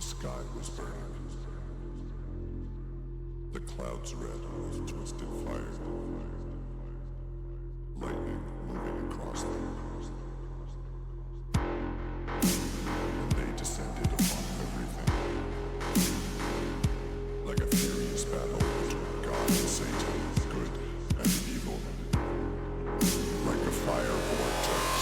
The sky was burning. The clouds red with twisted fire. Lightning moving across them. And they descended upon everything. Like a furious battle between God and Satan, good and evil. Like a fire vortex.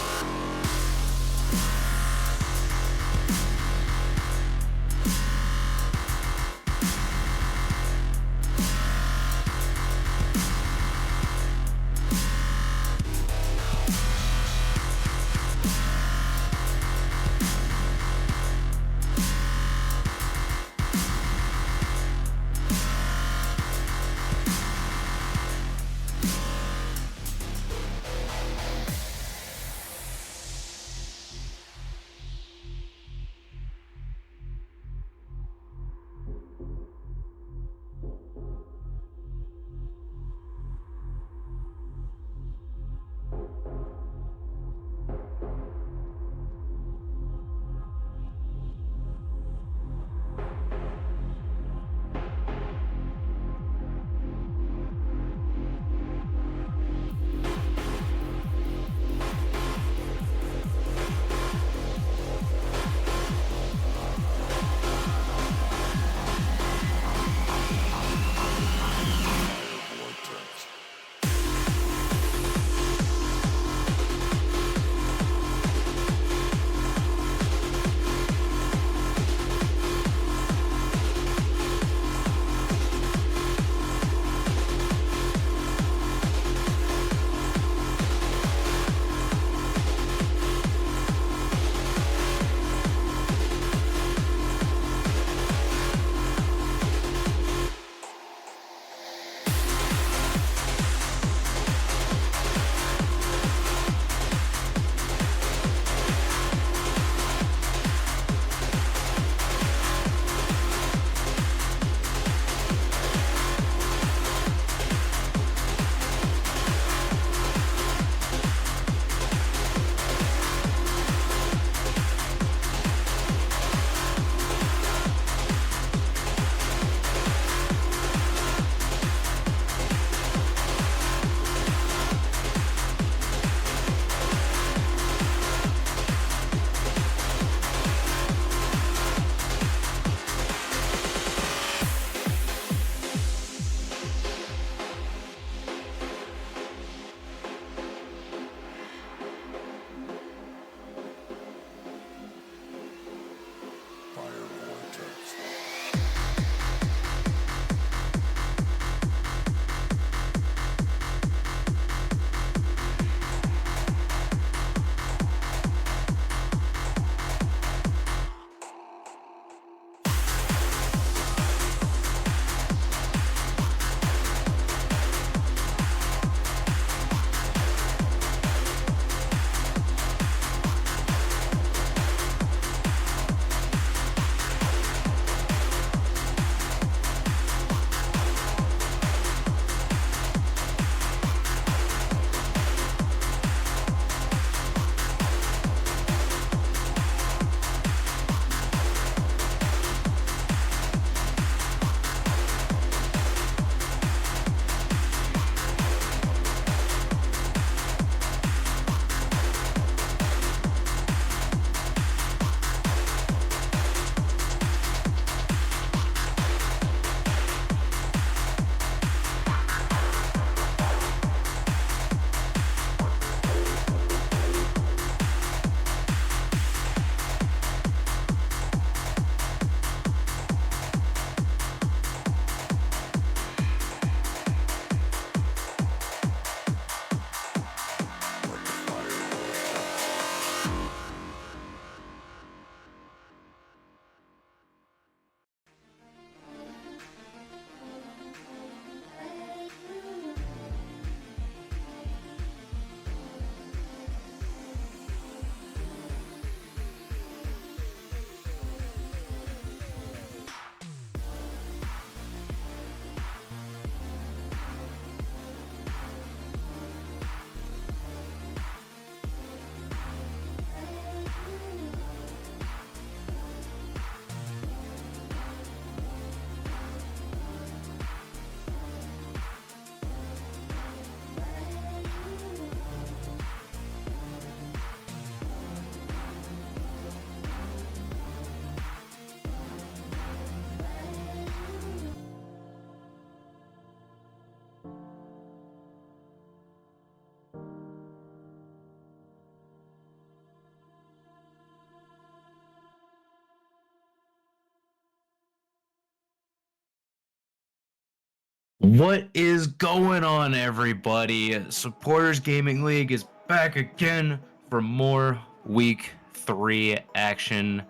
What is going on, everybody? Supporters Gaming League is back again for more Week 3 action.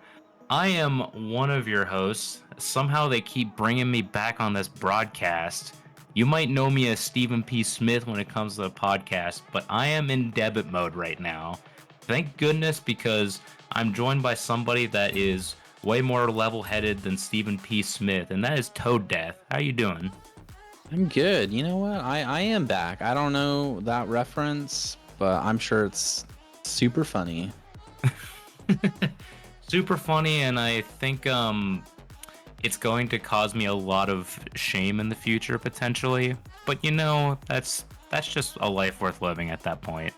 I am one of your hosts. Somehow they keep bringing me back on this broadcast. You might know me as Stephen P. Smith when it comes to the podcast, but I am in debit mode right now. Thank goodness, because I'm joined by somebody that is way more level-headed than Stephen P. Smith, and that is Toad Death. How you doing? I'm good. You know what? I am back. I don't know that reference, but I'm sure it's super funny. Super funny, and I think it's going to cause me a lot of shame in the future potentially. But that's just a life worth living at that point.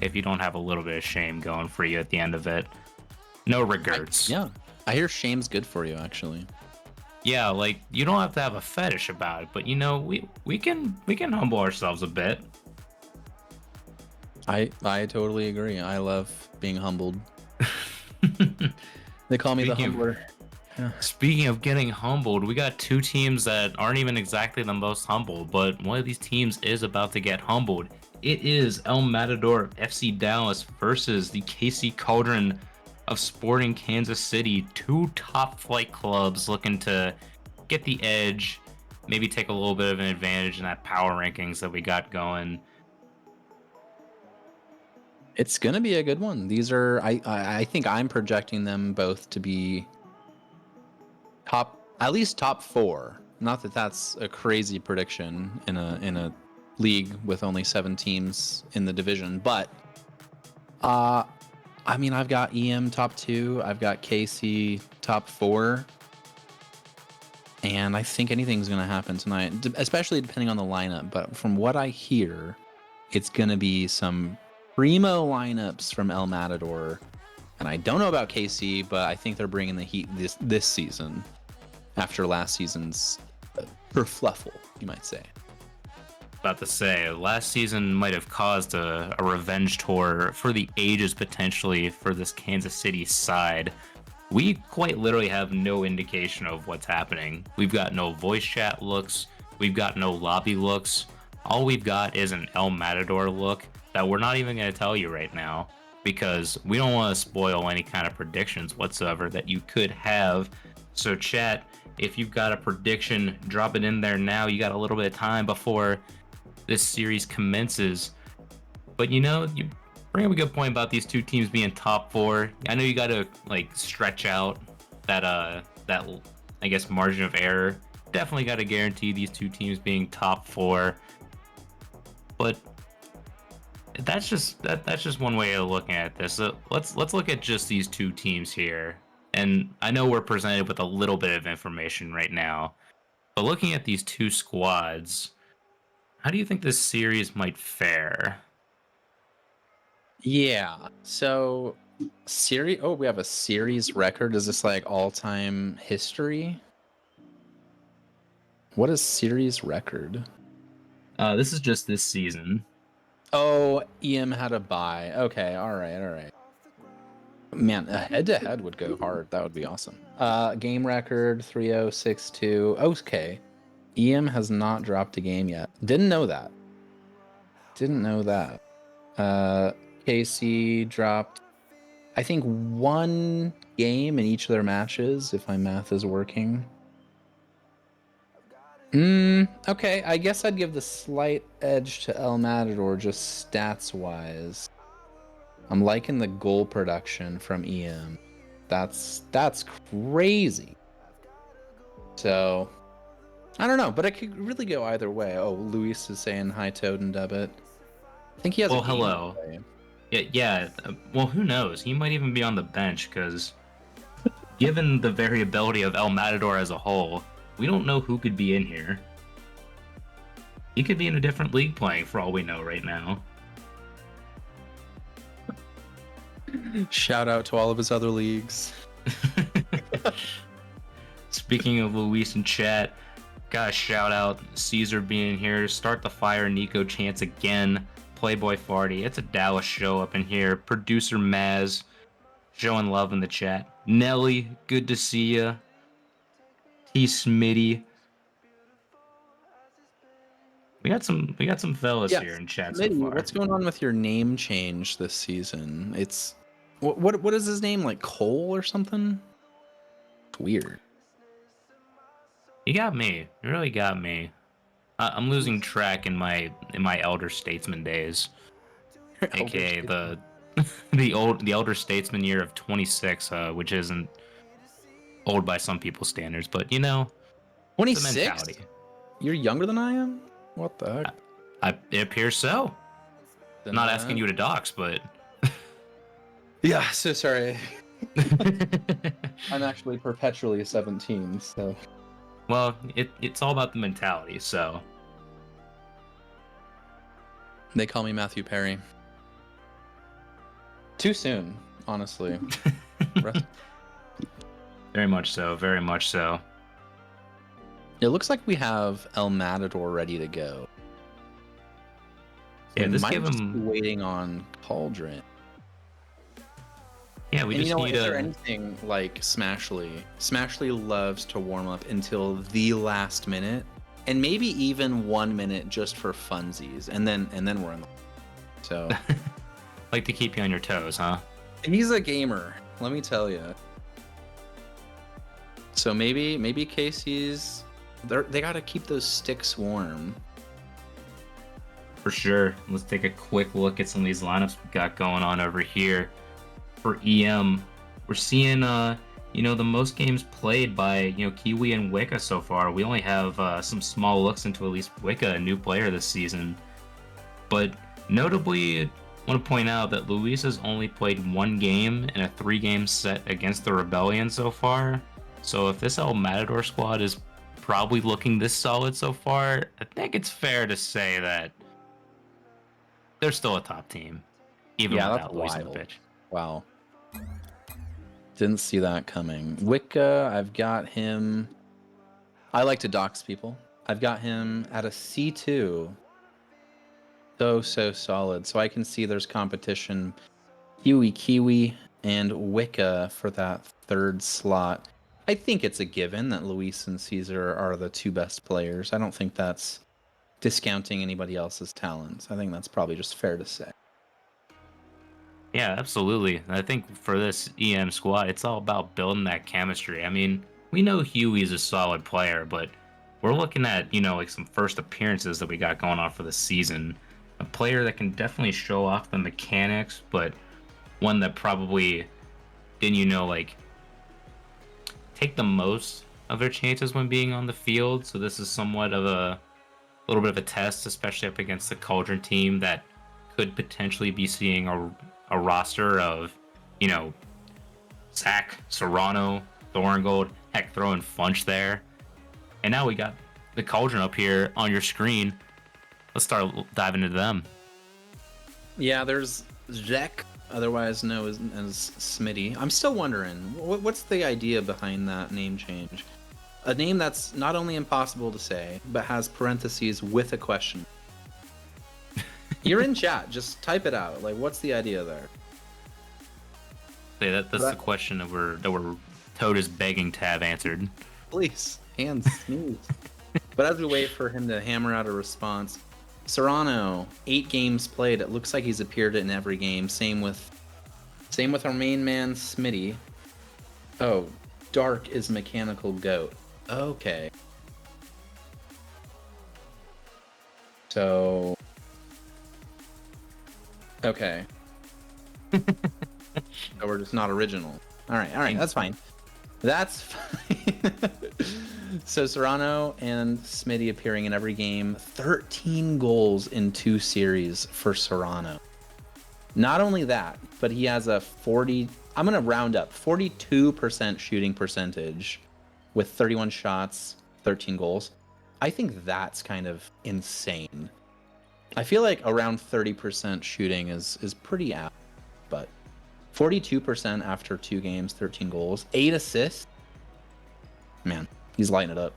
If you don't have a little bit of shame going for you at the end of it, no regrets. Yeah. I hear shame's good for you, actually. Yeah, like you don't have to have a fetish about it, but we can humble ourselves a bit. I totally agree. I love being humbled. They call me the Speaking of humbler. Yeah. Speaking of getting humbled, we got two teams that aren't even exactly the most humble, but one of these teams is about to get humbled. It is El Matador of FC Dallas versus the KC Cauldron of Sporting Kansas City. Two top flight clubs looking to get the edge, maybe take a little bit of an advantage in that power rankings that we got going. It's gonna be a good one. These are I think I'm projecting them both to be at least top four. Not that that's a crazy prediction in a league with only 7 teams in the division, but I mean, I've got EM top 2, I've got KC top 4, and I think anything's going to happen tonight, especially depending on the lineup. But from what I hear, it's going to be some primo lineups from El Matador. And I don't know about KC, but I think they're bringing the heat this season after last season's kerfluffle, you might say. About to say, last season might have caused a revenge tour for the ages potentially for this Kansas City side. We quite literally have no indication of what's happening. We've got no voice chat looks, we've got no lobby looks. All we've got is an El Matador look that we're not even going to tell you right now because we don't want to spoil any kind of predictions whatsoever that you could have. So, chat, if you've got a prediction, drop it in there now. You got a little bit of time before this series commences. But you bring up a good point about these two teams being top 4. I know you got to like stretch out that I guess margin of error. Definitely got to guarantee these two teams being top 4. But that's just one way of looking at this. So let's look at just these two teams here. And I know we're presented with a little bit of information right now, but looking at these two squads, how do you think this series might fare? Yeah. So, series. Oh, we have a series record. Is this like all-time history? What is series record? This is just this season. Oh, EM had a bye. Okay, all right. Man, a head-to-head would go hard. That would be awesome. Game record 3062. Okay. EM has not dropped a game yet. Didn't know that. KC dropped, I think, 1 game in each of their matches, if my math is working. Okay, I guess I'd give the slight edge to El Matador just stats-wise. I'm liking the goal production from EM. That's crazy. So, I don't know, but it could really go either way. Oh, Luis is saying hi, Toad and Debit. I think he has a game Hello. today. Yeah. Well, who knows? He might even be on the bench because, given the variability of El Matador as a whole, we don't know who could be in here. He could be in a different league playing for all we know right now. Shout out to all of his other leagues. Speaking of Luis in chat, gotta shout out Caesar being here. Start the fire, Nico Chance again. Playboy Farty. It's a Dallas show up in here. Producer Maz showing love in the chat. Nelly, good to see ya. T Smitty. We got some fellas here Yes. in chat so Smitty, far. what's going on with your name change this season? It's what is his name, like Cole or something? It's weird. You got me. You really got me. I'm losing track in my elder statesman days, Elder aka statesman. the elder statesman year of 26, which isn't old by some people's standards, but it's a 26? mentality. You're younger than I am? What the heck? It appears so. Didn't I'm not know asking that. you to dox, but Yeah, so sorry. I'm actually perpetually 17, so. well, it's all about the mentality. So They call me Matthew Perry. Too soon, honestly. very much so, very much so. It looks like we have El Matador ready to go. Yeah, We this might give just him. be waiting on Cauldron. Yeah, we And just need is there a. anything like Smashly? Smashly loves to warm up until the last minute, and maybe even 1 minute just for funsies, and then we're in. So Like to keep you on your toes, huh? he's a gamer, let me tell you. So maybe Casey's. They got to keep those sticks warm. For sure. Let's take a quick look at some of these lineups we got going on over here. For EM, we're seeing the most games played by Kiwi and Wicca so far. We only have some small looks into at least Wicca, a new player this season. But notably, I want to point out that Luis has only played one game in a 3-game set against the Rebellion so far. So if this El Matador squad is probably looking this solid so far, I think it's fair to say that they're still a top team, even Yeah, that's without Luis on the wild. pitch. Wow. Didn't see that coming. Wicca, I've got him. I like to dox people. I've got him at a C2. So solid. So I can see there's competition. Kiwi, and Wicca for that third slot. I think it's a given that Luis and Caesar are the two best players. I don't think that's discounting anybody else's talents. I think that's probably just fair to say. Yeah, absolutely. I think for this EM squad, it's all about building that chemistry. I mean, we know Huey's a solid player, but we're looking at, like some first appearances that we got going on for the season. A player that can definitely show off the mechanics, but one that probably didn't, like take the most of their chances when being on the field. So this is somewhat of a little bit of a test, especially up against the Cauldron team that could potentially be seeing a roster of, Zach, Serrano, Thorngold, heck, throwing Funch there. And now we got the Cauldron up here on your screen. Let's start diving into them. Yeah, there's Zek, otherwise known as Smitty. I'm still wondering, what's the idea behind that name change? A name that's not only impossible to say, but has parentheses with a question. You're in chat, just type it out. Like, what's the idea there? That's the question that we're Toad is begging to have answered. Please, hands, sneeze. But as we wait for him to hammer out a response, Serrano, 8 games played. It looks like he's appeared in every game. Same with our main man, Smitty. Oh, Dark is Mechanical Goat. Okay. So... Okay. So we're just not original. Alright, that's fine. That's fine. So Serrano and Smitty appearing in every game. 13 goals in 2 series for Serrano. Not only that, but he has a 40... I'm going to round up. 42% shooting percentage with 31 shots, 13 goals. I think that's kind of insane. I feel like around 30% shooting is pretty apt, but 42% after 2 games, 13 goals, 8 assists. Man, he's lighting it up.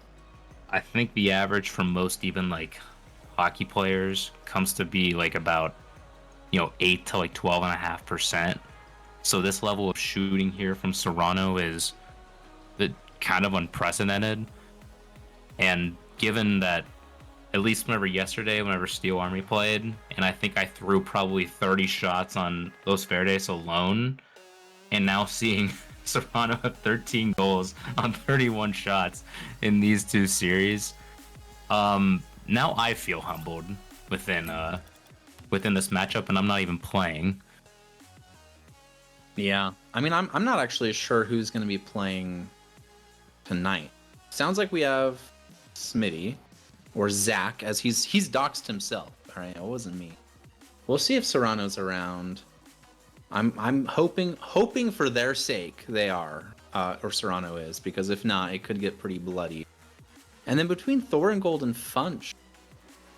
I think the average for most even like hockey players comes to be like about 8 to like 12.5%. So this level of shooting here from Serrano is kind of unprecedented. And given that at least whenever Steel Army played, and I think I threw probably 30 shots on Los Verdes alone, and now seeing Serrano have 13 goals on 31 shots in these two series, now I feel humbled within this matchup, and I'm not even playing. Yeah, I mean, I'm not actually sure who's going to be playing tonight. Sounds like we have Smitty or Zach, as he's doxed himself. All right, it wasn't me. We'll see if Serrano's around. I'm hoping for their sake they are, or Serrano is, because if not, it could get pretty bloody. And then between Thor and Golden Funch,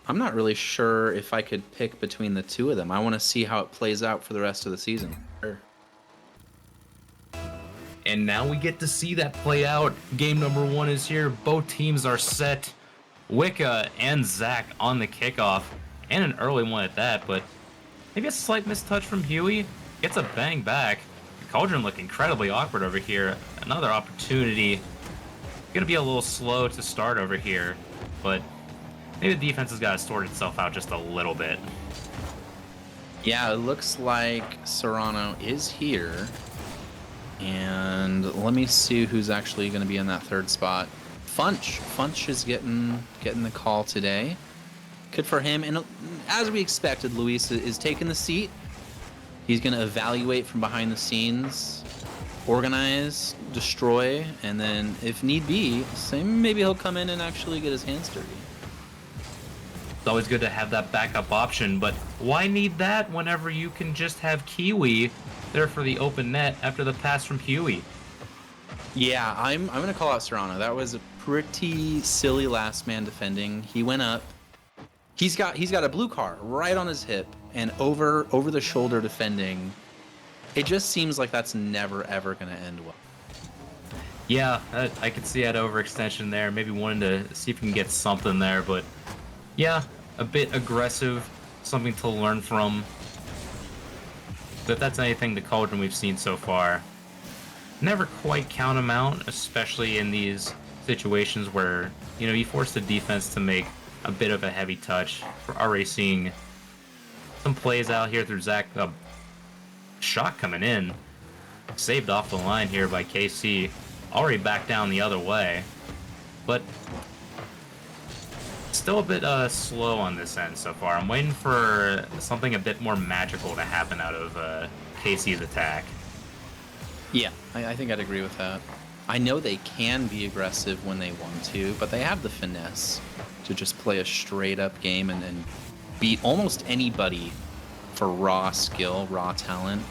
I'm not really sure if I could pick between the two of them. I want to see how it plays out for the rest of the season. Sure. And now we get to see that play out. Game number 1 is here. Both teams are set. Wicca and Zach on the kickoff, and an early one at that, but maybe a slight mistouch from Huey. Gets a bang back. Cauldron look incredibly awkward over here. Another opportunity. Gonna be a little slow to start over here, but maybe the defense has got to sort itself out just a little bit. Yeah, it looks like Serrano is here. And let me see who's actually going to be in that third spot. Funch is getting the call today. Good for him. And as we expected, Luis is taking the seat. He's going to evaluate from behind the scenes, organize, destroy, and then if need be, maybe he'll come in and actually get his hands dirty. It's always good to have that backup option, but why need that whenever you can just have Kiwi there for the open net after the pass from Huey? Yeah, I'm going to call out Serrano. That was a pretty silly last man defending. He went up. He's got a blue car right on his hip and over the shoulder defending. It just seems like that's never ever going to end well. Yeah, I could see that overextension there. Maybe wanting to see if we can get something there, but yeah, a bit aggressive, something to learn from. But if that's anything the Cauldron we've seen so far, never quite count them out, especially in these situations where, you force the defense to make a bit of a heavy touch. We're already seeing some plays out here through Zach. A shot coming in, saved off the line here by KC. Already back down the other way, but still a bit slow on this end so far. I'm waiting for something a bit more magical to happen out of KC's attack. Yeah, I think I'd agree with that. I know they can be aggressive when they want to, but they have the finesse to just play a straight up game and beat almost anybody for raw skill, raw talent.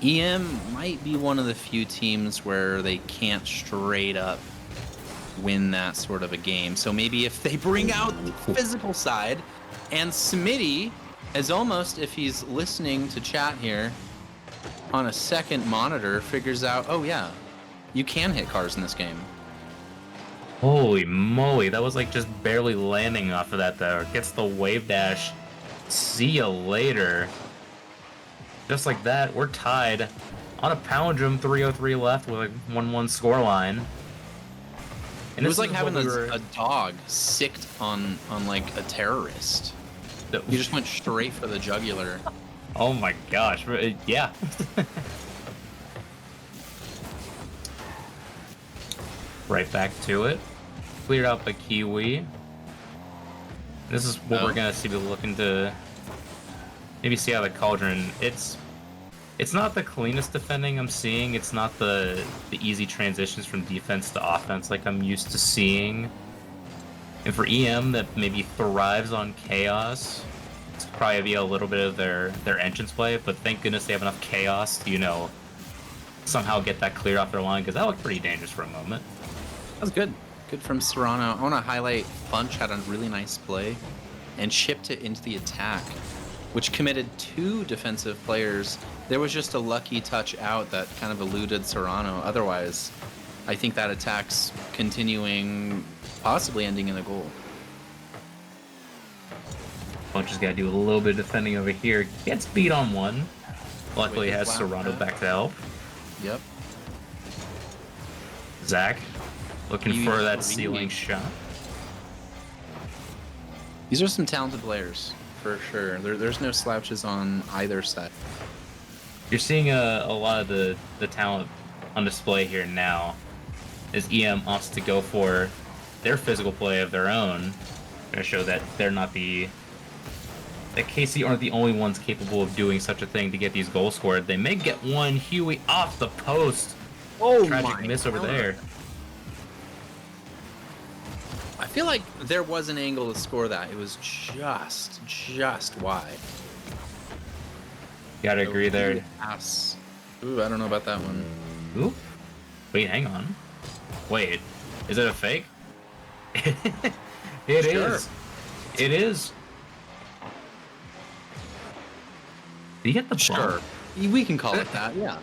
EM might be one of the few teams where they can't straight up win that sort of a game. So maybe if they bring out the physical side, and Smitty is almost, if he's listening to chat here on a second monitor, figures out, oh yeah, you can hit cars in this game. Holy moly, that was like just barely landing off of that there. Gets the wave dash. See ya later. Just like that, we're tied on a palindrome, 3:03 left with a 1-1 scoreline. It was like having a dog sicked on like a terrorist. You just went straight for the jugular. Oh my gosh, yeah. Right back to it. Cleared out by Kiwi. This is what we're gonna see. We're looking to maybe see how the Cauldron. It's not the cleanest defending I'm seeing. It's not the easy transitions from defense to offense like I'm used to seeing. And for EM that maybe thrives on chaos, it's probably be a little bit of their entrance play. But thank goodness they have enough chaos to somehow get that cleared off their line, because that looked pretty dangerous for a moment. That was good. Good from Serrano. I want to highlight Funch had a really nice play and chipped it into the attack, which committed 2 defensive players. There was just a lucky touch out that kind of eluded Serrano. Otherwise, I think that attack's continuing, possibly ending in a goal. Bunch has got to do a little bit of defending over here. Gets beat on one. Luckily has Serrano back to help. Yep. Zach looking for that ceiling shot. These are some talented players, for sure. There's no slouches on either side. You're seeing a lot of the talent on display here now, as EM opts to go for their physical play of their own, to show that they're not that KC aren't the only ones capable of doing such a thing to get these goals scored. They may get one. Huey off the post. Oh, tragic miss over there. I feel like there was an angle to score that. It was just wide. Gotta agree there. Pass. Ooh, I don't know about that one. Ooh. Wait, hang on. Wait, is it a fake? It Sure. is. It is. Did you get the bump? We can call it that, yeah.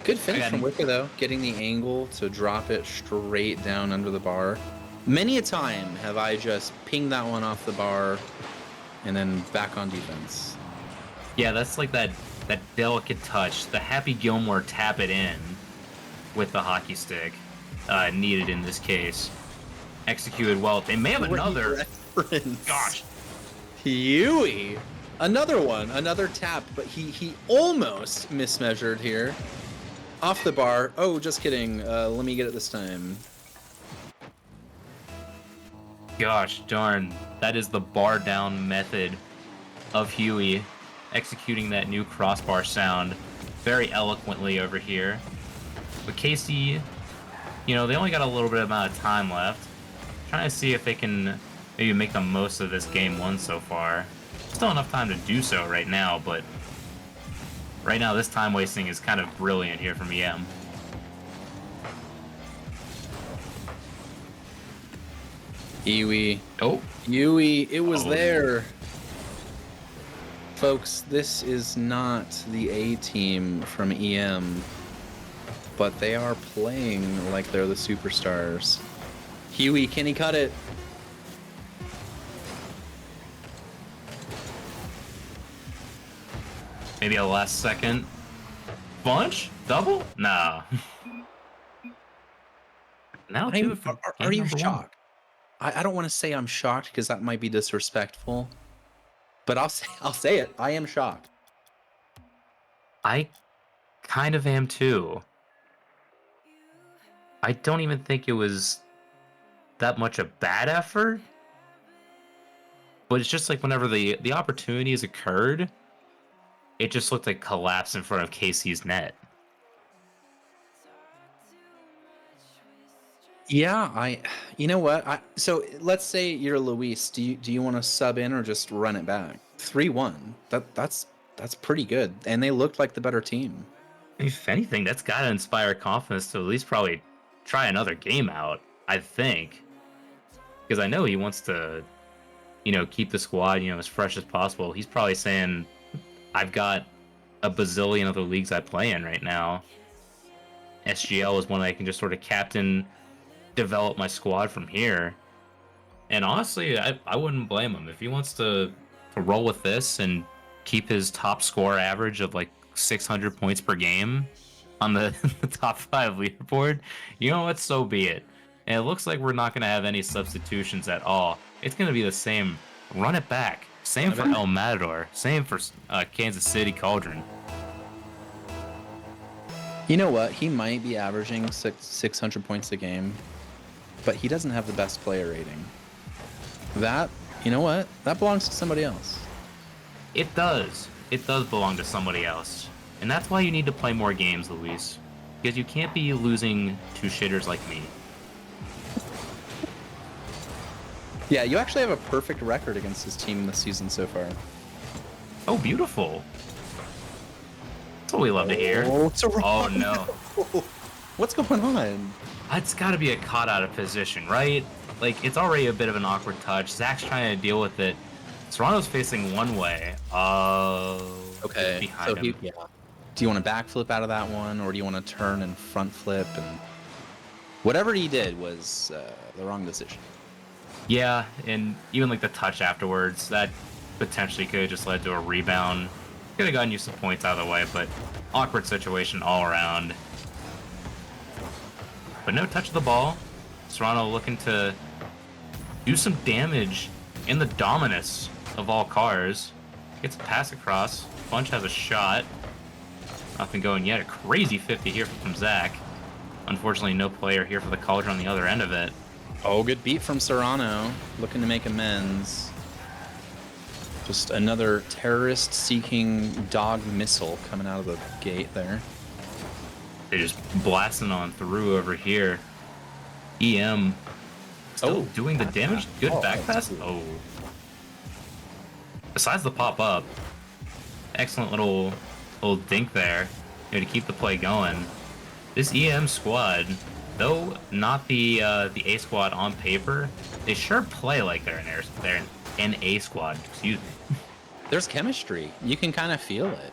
Good finish Again. from Wicker, though. Getting the angle to drop it straight down under the bar. Many a time have I just pinged that one off the bar and then back on defense. Yeah, that's like that delicate touch. The Happy Gilmore tap it in with the hockey stick needed in this case. Executed well. They may have another. Reference. Gosh. Huey. Another one. Another tap, but he almost mismeasured here. Off the bar. Oh, just kidding. Let me get it this time. Gosh darn. That is the bar down method of Huey executing that new crossbar sound very eloquently over here. But Casey, they only got a little bit amount of time left. Trying to see if they can maybe make the most of this game one so far. Still enough time to do so right now, but right now this time wasting is kind of brilliant here from EM. Huey. Oh, Huey, it was Oh. there. Folks, this is not the A team from EM, but they are playing like they're the superstars. Huey, can he cut it? maybe a last second bunch? Double? Nah. Now two from Are game you number one. shocked? I don't want to say I'm shocked because that might be disrespectful, but I'll say it. I am shocked. I kind of am too. I don't even think it was that much a bad effort. But it's just like whenever the opportunities occurred, it just looked like collapse in front of KC's net. Yeah, you know what? So let's say you're Luis. Do you want to sub in or just run it back? 3-1. That's pretty good. And they looked like the better team. If anything, that's got to inspire confidence to at least probably try another game out, I think. Because I know he wants to, keep the squad, as fresh as possible. He's probably saying, I've got a bazillion other leagues I play in right now. SGL is one I can just sort of captain, develop my squad from here. And honestly, I wouldn't blame him. If he wants to roll with this and keep his top score average of like 600 points per game on the top 5 leaderboard, you know what, so be it. And it looks like we're not going to have any substitutions at all. It's going to be the same. Run it back. Same for El Matador. Same for Kansas City Cauldron. You know what? He might be averaging 600 points a game, but he doesn't have the best player rating. You know what? That belongs to somebody else. It does. It does belong to somebody else. And that's why you need to play more games, Luis. Because you can't be losing to shitters like me. Yeah, you actually have a perfect record against his team this season so far. Oh, beautiful. That's what we love to hear. Oh, it's a Oh, no. What's going on? It's got to be a caught out of position, right? Like, it's already a bit of an awkward touch. Zach's trying to deal with it. Serrano's facing one way. Okay. Behind him. Yeah. Do you want to backflip out of that one, or do you want to turn and front flip? And whatever he did was the wrong decision. Yeah, and even like the touch afterwards, that potentially could have just led to a rebound. Could have gotten you some points out of the way, but awkward situation all around. But no touch of the ball. Serrano looking to do some damage in the Dominus of all cars. Gets a pass across. Funch has a shot. Nothing going yet. A crazy 50 here from Zach. Unfortunately, no player here for the Cauldron on the other end of it. Oh, good beat from Serrano. Looking to make amends. Just another terrorist-seeking dog missile coming out of the gate there. They're just blasting on through over here. EM still doing the damage. Good back pass. Oh. Besides the pop-up, excellent little dink there, to keep the play going. This EM squad, though not the A squad on paper, they sure play like they're an A squad. Excuse me. There's chemistry. You can kind of feel it.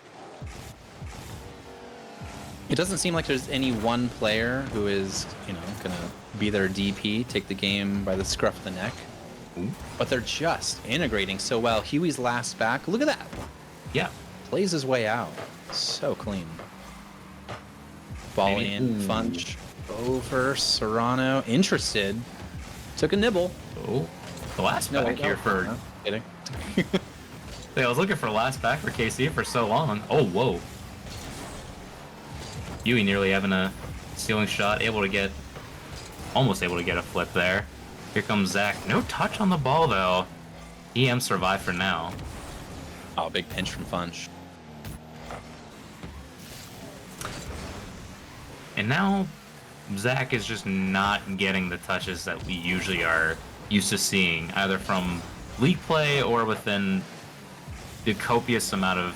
It doesn't seem like there's any one player who is, gonna be their DP, take the game by the scruff of the neck. Ooh. But they're just integrating so well. Huey's last back. Look at that. Yeah. Plays his way out. So clean. Ball in. Funch over. Serrano. Interested. Took a nibble. Oh. The last back here for... No, kidding. I was looking for last back for KC for so long. Oh, whoa. Huey nearly having a ceiling shot. Almost able to get a flip there. Here comes Zach. No touch on the ball, though. EM survived for now. Oh, big pinch from Funch. And now, Zach is just not getting the touches that we usually are used to seeing, either from league play or within the copious amount of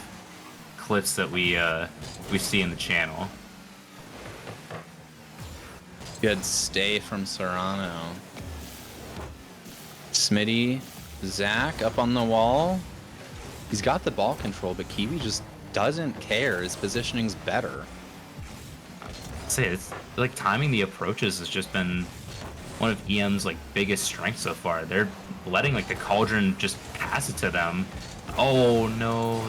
clips that we see in the channel. Good stay from Serrano. Smitty, Zach up on the wall. He's got the ball control, but Kiwi just doesn't care. His positioning's better. It's like timing the approaches has just been one of EM's biggest strengths so far. They're letting the Cauldron just pass it to them. Oh no,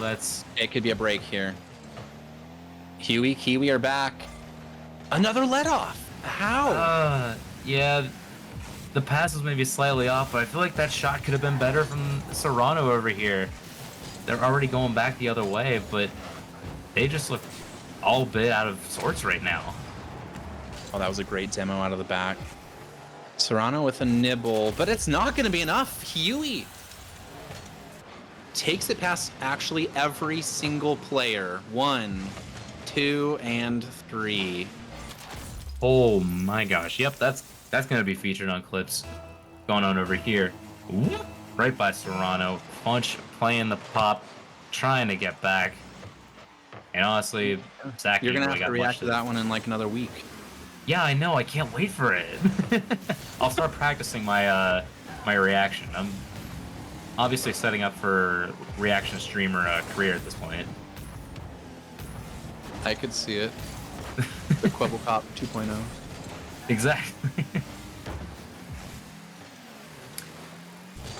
it could be a break here. Huey, Kiwi are back. Another let off. How? Yeah, the pass was maybe slightly off, but I feel like that shot could have been better from Serrano over here. They're already going back the other way, but they just look all bit out of sorts right now. Oh, that was a great demo out of the back. Serrano with a nibble, but it's not going to be enough. Huey takes it past actually every single player. 1, 2, and 3. Oh my gosh. Yep, that's going to be featured on clips going on over here. Ooh, right by Serrano. Funch playing the pop, trying to get back. And honestly, Zach, you're going to have to react to that one in another week. Yeah, I know. I can't wait for it. I'll start practicing my my reaction. I'm obviously setting up for reaction streamer career at this point. I could see it. The Quibble Cop 2.0. Exactly.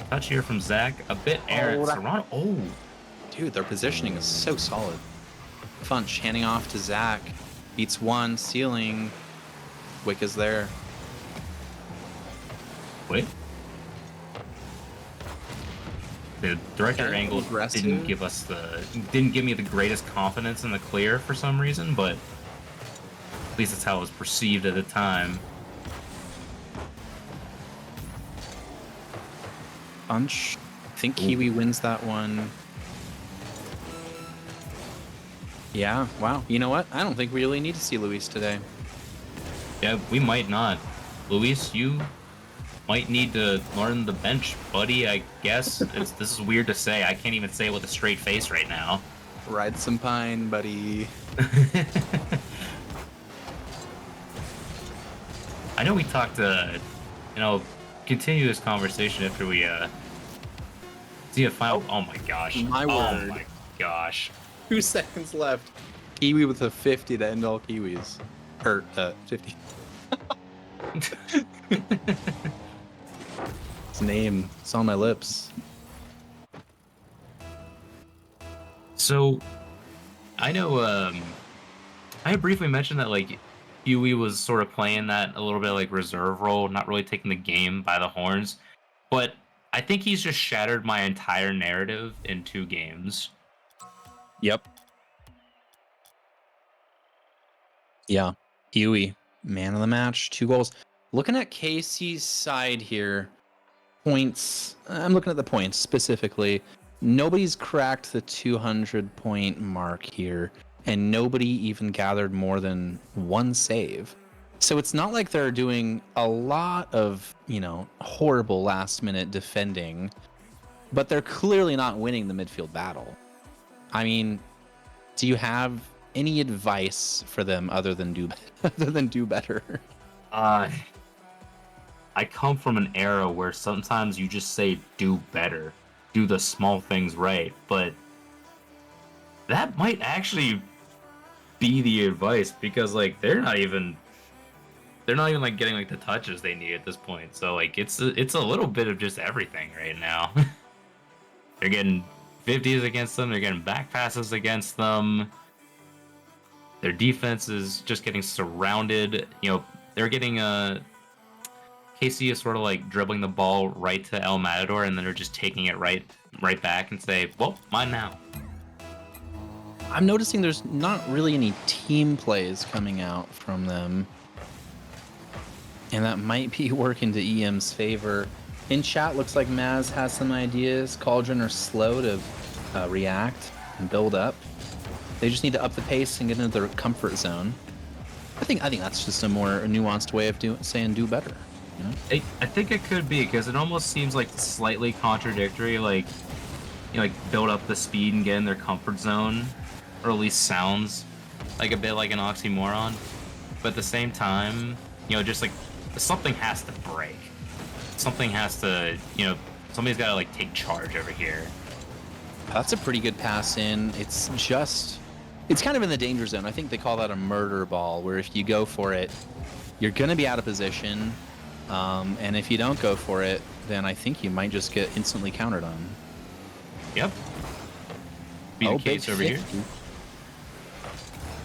Touch here from Zach. A bit errant. Serrano. Oh. Dude, their positioning is so solid. Funch handing off to Zach. Beats one. Ceiling. Wick is there. Wait. The director angle didn't give me the greatest confidence in the clear for some reason, but at least that's how it was perceived at the time. Funch. I think Kiwi wins that one. Yeah, wow. You know what? I don't think we really need to see Luis today. Yeah, we might not. Luis, you might need to learn the bench, buddy, I guess. This is weird to say. I can't even say it with a straight face right now. Ride some pine, buddy. I know we talked, continue this conversation after we, see a final... Oh my gosh. My word. Oh my gosh. 2 seconds left. Kiwi with a 50 to end all Kiwis. Or, 50. His name. It's on my lips. So, I know, I briefly mentioned that, Huey was sort of playing that a little bit reserve role, not really taking the game by the horns. But I think he's just shattered my entire narrative in 2 games. Yep. Yeah. Huey, man of the match, 2 goals. Looking at Casey's side here, points. I'm looking at the points specifically. Nobody's cracked the 200-point mark here, and nobody even gathered more than 1 save. So it's not like they're doing a lot of, horrible last-minute defending, but they're clearly not winning the midfield battle. I mean, do you have any advice for them other than do better? I come from an era where sometimes you just say do better, do the small things right, but that might actually be the advice because like they're not even like getting like the touches they need at this point. So like it's a little bit of just everything right now. They're getting 50s against them, they're getting back passes against them. Their defense is just getting surrounded. They're getting KC is sort of like dribbling the ball right to El Matador, and then they're just taking it right back and say, well, mine now. I'm noticing there's not really any team plays coming out from them. And that might be working to EM's favor. In chat, looks like Maz has some ideas. Cauldron are slow to react and build up. They just need to up the pace and get into their comfort zone. I think that's just a more nuanced way of saying do better. I think it could be because it almost seems like slightly contradictory, like build up the speed and get in their comfort zone, or at least sounds like a bit like an oxymoron. But at the same time, just like something has to break. Something has to, somebody's got to like take charge over here. That's a pretty good pass in. It's kind of in the danger zone. I think they call that a murder ball, where if you go for it, you're going to be out of position. And if you don't go for it, then I think you might just get instantly countered on. Yep. Be the case over here.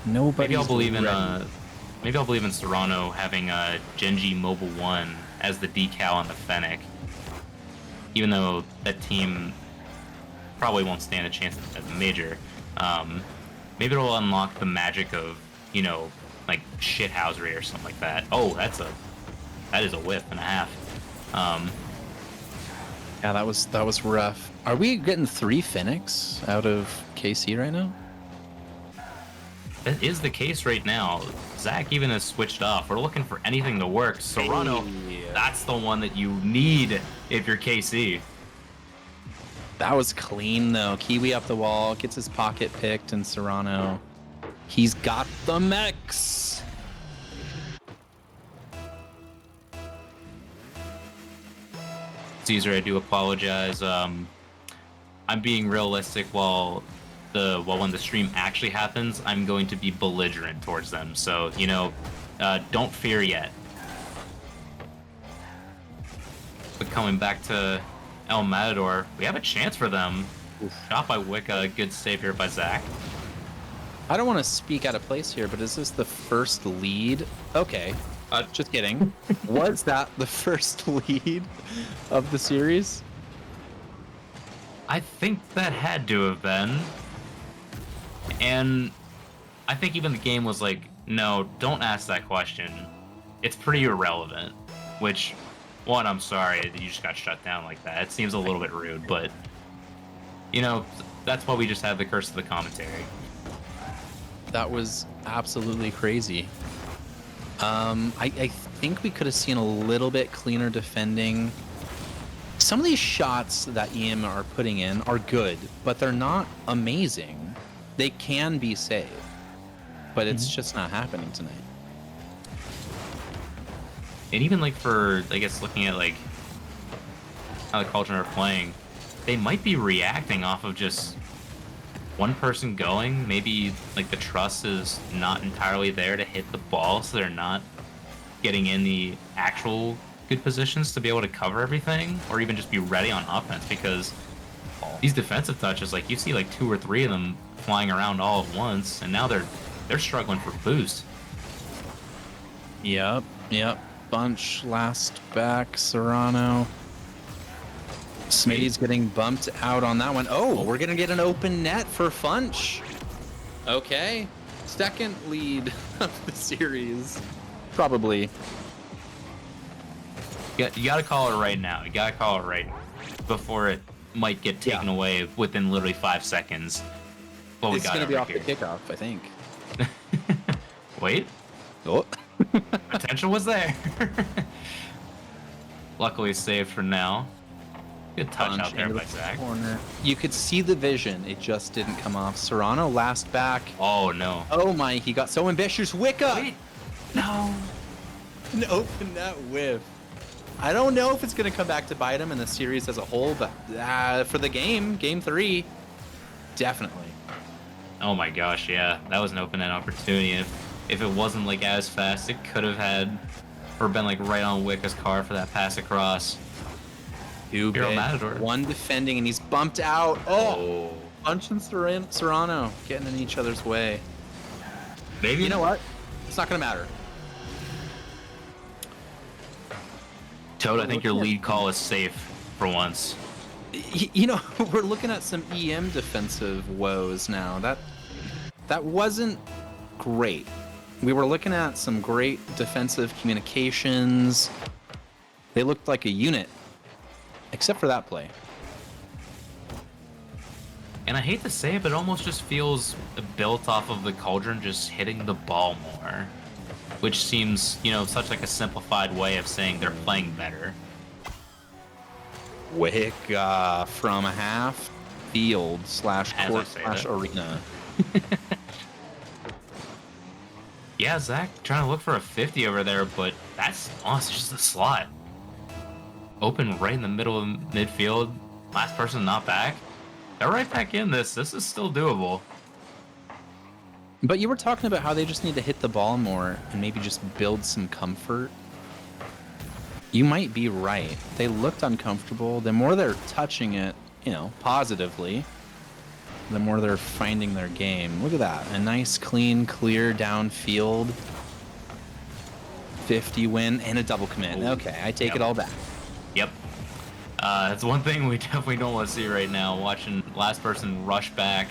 Maybe I'll believe in Serrano having Genji Mobile 1 as the decal on the Fennec. Even though that team probably won't stand a chance at the major. Maybe it'll unlock the magic of, like shithousery or something like that. Oh, that is a whiff and a half. Yeah, that was rough. Are we getting 3 Fennecs out of KC right now? That is the case right now. Zach even has switched off. We're looking for anything to work. Serrano, that's the one that you need if you're KC. That was clean, though. Kiwi up the wall, gets his pocket picked, and Serrano, he's got the mechs. Caesar, I do apologize. I'm being realistic while when the stream actually happens, I'm going to be belligerent towards them. So, don't fear yet. But coming back to El Matador, we have a chance for them. Shot by Wicca, good save here by Zach. I don't want to speak out of place here, but is this the first lead? Okay, just kidding. Was that the first lead of the series? I think that had to have been. And I think even the game was like, no, don't ask that question. It's pretty irrelevant. Which, one, I'm sorry that you just got shut down like that. It seems a little bit rude, but, that's why we just have the curse of the commentary. That was absolutely crazy. I think we could have seen a little bit cleaner defending. Some of these shots that EM are putting in are good, but they're not amazing. They can be saved, but it's just not happening tonight. And even like for, I guess, looking at like how the Cauldron are playing, they might be reacting off of just one person going. Maybe like the trust is not entirely there to hit the ball, so they're not getting in the actual good positions to be able to cover everything, or even just be ready on offense, because these defensive touches, like you see like 2 or 3 of them flying around all at once, and now they're struggling for boost. Yep. Bunch last back, Serrano. Smitty's getting bumped out on that one. Oh, we're gonna get an open net for Funch. Okay, second lead of the series, probably. You gotta call it right now. You gotta call it right before it might get taken away within literally 5 seconds. Well, It's gonna be off the kickoff, I think. Wait, Oh. potential was there. Luckily saved for now. Good touch out there by Zach. Corner. You could see the vision. It just didn't come off. Serrano last back. Oh no. Oh my, he got so ambitious. Wicca! Wait. No. An open net whiff. I don't know if it's going to come back to bite him in the series as a whole, but for the game 3, definitely. Oh my gosh, yeah. That was an open end opportunity. If it wasn't like as fast, it could have had or been like right on Wicca's car for that pass across. You're Matador. One defending, and he's bumped out. Oh, Punch and Serrano getting in each other's way. Maybe. You know what? It's not going to matter. Toad, I think your lead call is safe for once. You know, we're looking at some EM defensive woes now. That wasn't great. We were looking at some great defensive communications. They looked like a unit, except for that play. And I hate to say it, but it almost just feels built off of the Cauldron just hitting the ball more. Which seems, such like a simplified way of saying they're playing better. Wick from half field / court / arena. Yeah, Zach trying to look for a 50 over there, but that's honestly just a slot. Open right in the middle of midfield. Last person not back. They're right back in this. This is still doable. But you were talking about how they just need to hit the ball more and maybe just build some comfort. You might be right. They looked uncomfortable. The more they're touching it, positively, the more they're finding their game. Look at that. A nice, clean, clear downfield. 50 win and a double commit. Ooh. Okay, I take it all back. Yep. That's one thing we definitely don't want to see right now. Watching last person rush back.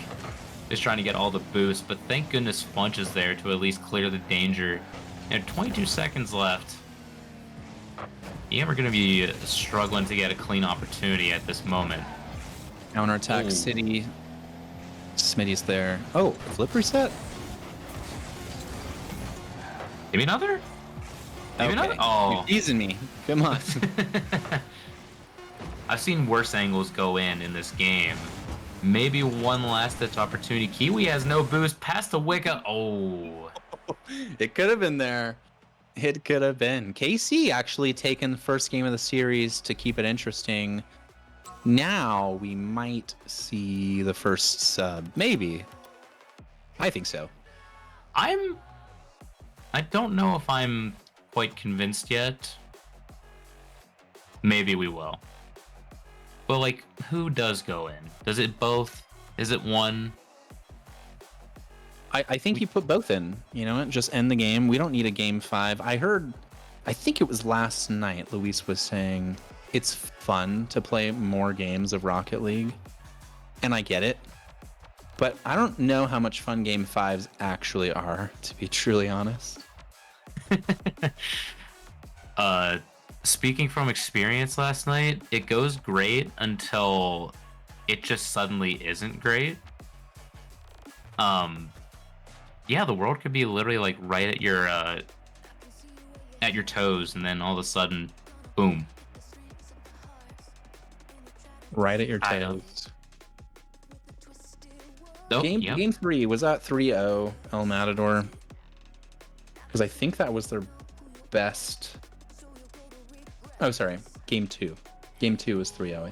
Just trying to get all the boosts, but thank goodness Funch is there to at least clear the danger. 22 seconds left. Yeah, we're going to be struggling to get a clean opportunity at this moment. Counterattack City. Smitty's there. Oh, flip reset? Maybe another? Maybe okay. another? Oh. You're teasing me. Come on. I've seen worse angles go in this game. Maybe one last ditch opportunity. Kiwi has no boost. Past the Wicca. Oh. It could have been there. It could have been. KC actually taken the first game of the series to keep it interesting. Now we might see the first sub. Maybe. I think so. I don't know if I'm quite convinced yet. Maybe we will. But, who does go in? Does it both? Is it one? I think you put both in. Just end the game. We don't need a game 5. I think it was last night, Luis was saying it's fun to play more games of Rocket League. And I get it. But I don't know how much fun game 5s actually are, to be truly honest. Speaking from experience last night, it goes great until it just suddenly isn't great. Yeah, the world could be literally right at your toes, and then all of a sudden, boom. Right at your toes. Oh, Game 3 was that 3-0 El Matador? Because I think that was their best. Oh, sorry. Game 2. Game 2 was 3-0.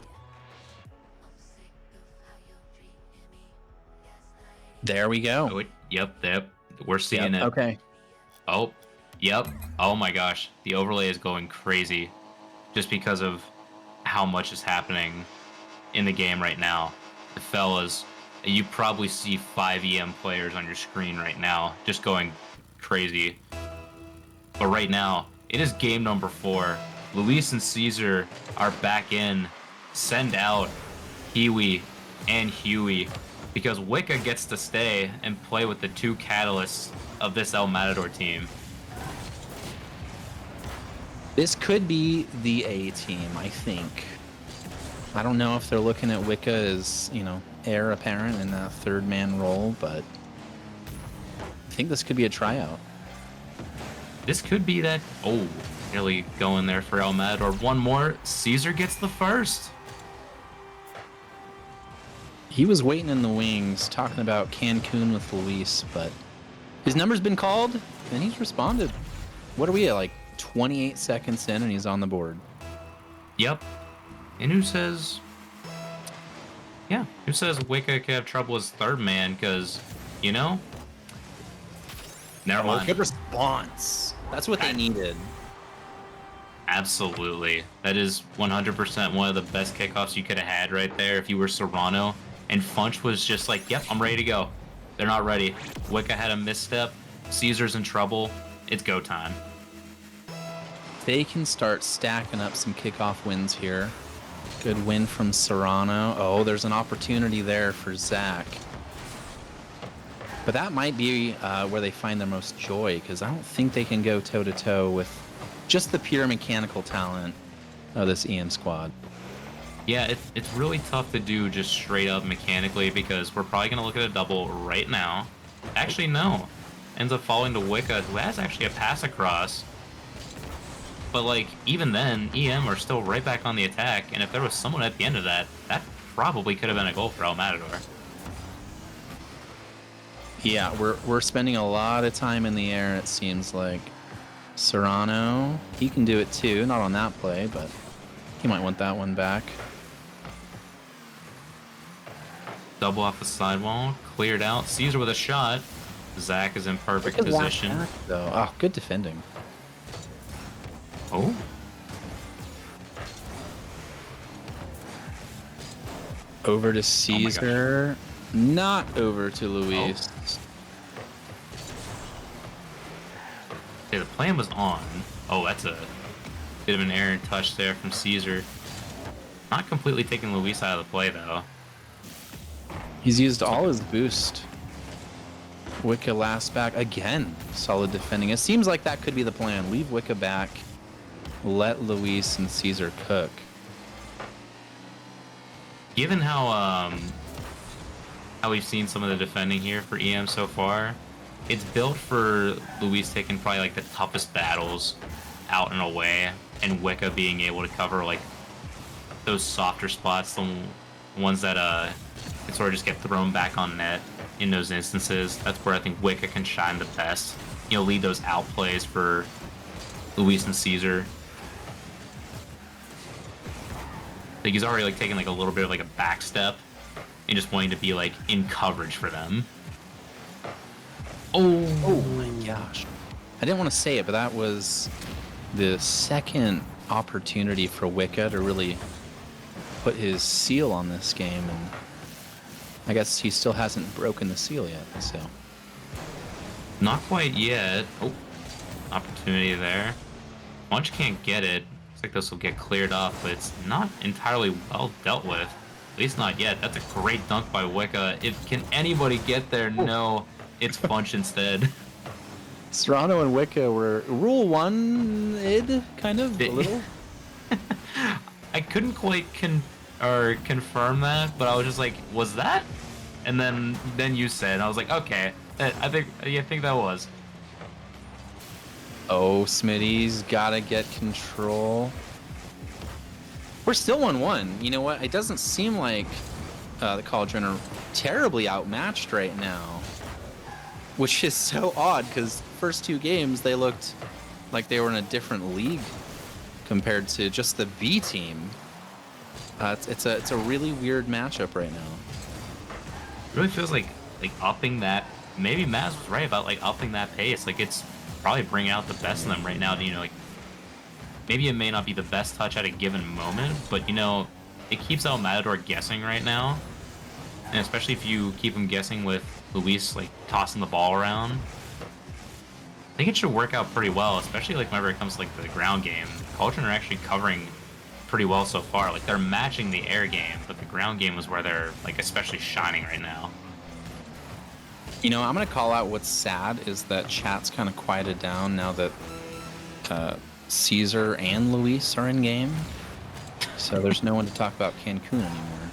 There we go. Oh, yep. We're seeing it. Okay. Oh, yep. Oh my gosh. The overlay is going crazy just because of how much is happening in the game right now. The fellas, you probably see 5 EM players on your screen right now just going crazy. But right now, it is game number 4. Luis and Caesar are back in. send out Kiwi and Huey because Wicca gets to stay and play with the two catalysts of this El Matador team. This could be the A team, I think. I don't know if they're looking at Wicca as, you know, heir apparent in that third man role, but I think this could be a tryout. This could be that. Oh, nearly going there for El Matador. One more. Caesar gets the first. He was waiting in the wings, talking about Cancun with Luis, but his number's been called, and he's responded. What are we at, like 28 seconds in, and he's on the board? Yep. And who says... Yeah, who says Wicca could have trouble as third man, because, you know... Never mind. Good response. That's what they needed. Absolutely. That is 100% one of the best kickoffs you could have had right there if you were Serrano. And Funch was just like, yep, I'm ready to go. They're not ready. Wicca had a misstep. Caesar's in trouble. It's go time. They can start stacking up some kickoff wins here. Good win from Serrano. Oh, there's an opportunity there for Zach. But that might be where they find their most joy, because I don't think they can go toe-to-toe with just the pure mechanical talent of this EM squad. Yeah, it's really tough to do just straight up mechanically, because we're probably going to look at a double right now. Actually, no. Ends up falling to Wicca, who has actually a pass across. But, like, even then, EM are still right back on the attack, and if there was someone at the end of that, that probably could have been a goal for El Matador. Yeah, we're spending a lot of time in the air, it seems like. Serrano, he can do it too, not on that play, but he might want that one back. Double off the sidewall, cleared out. Caesar with a shot. Zach is in perfect position. Back, though. Oh, good defending. Oh. Over to Caesar. Not over to Luis. Okay, the plan was on. Oh, that's a bit of an errant touch there from Caesar. Not completely taking Luis out of the play, though. He's used all his boost. Wicca last back. Again, solid defending. It seems like that could be the plan. Leave Wicca back. Let Luis and Caesar cook. Given how we've seen some of the defending here for EM so far, it's built for Luis taking probably like the toughest battles out and away, and Wicca being able to cover like those softer spots, the ones that can sort of just get thrown back on net in those instances. That's where I think Wicca can shine the best. You know, lead those out plays for Luis and Caesar. Like he's already like taking like a little bit of like a back step and just wanting to be like in coverage for them. Oh my gosh. I didn't want to say it, but that was the second opportunity for Wicca to really put his seal on this game, and I guess he still hasn't broken the seal yet, so. Not quite yet. Oh, opportunity there. Munch can't get it. Looks like this will get cleared off, but it's not entirely well dealt with. At least not yet. That's a great dunk by Wicca. Can anybody get there? No, it's Funch instead. Serrano and Wicca were Rule 1-id, kind of, a little. I couldn't quite confirm that, but I was just like, was that? And then you said, I was like, okay, I think that was. Oh, Smitty's gotta get control. We're still 1-1. You know what? It doesn't seem like the Cauldron are terribly outmatched right now, which is so odd because first two games they looked like they were in a different league compared to just the B team. It's a really weird matchup right now. It really feels like upping that. Maybe Maz was right about like upping that pace. Like it's probably bringing out the best in them right now. You know, like maybe it may not be the best touch at a given moment, but you know, it keeps El Matador guessing right now, and especially if you keep him guessing with Luis like tossing the ball around. I think it should work out pretty well, especially like whenever it comes to like the ground game. Cauldron are actually covering pretty well so far. Like, they're matching the air game, but the ground game is where they're, like, especially shining right now. You know, I'm gonna call out what's sad is that chat's kind of quieted down now that Caesar and Luis are in game. So there's no one to talk about Cancun anymore.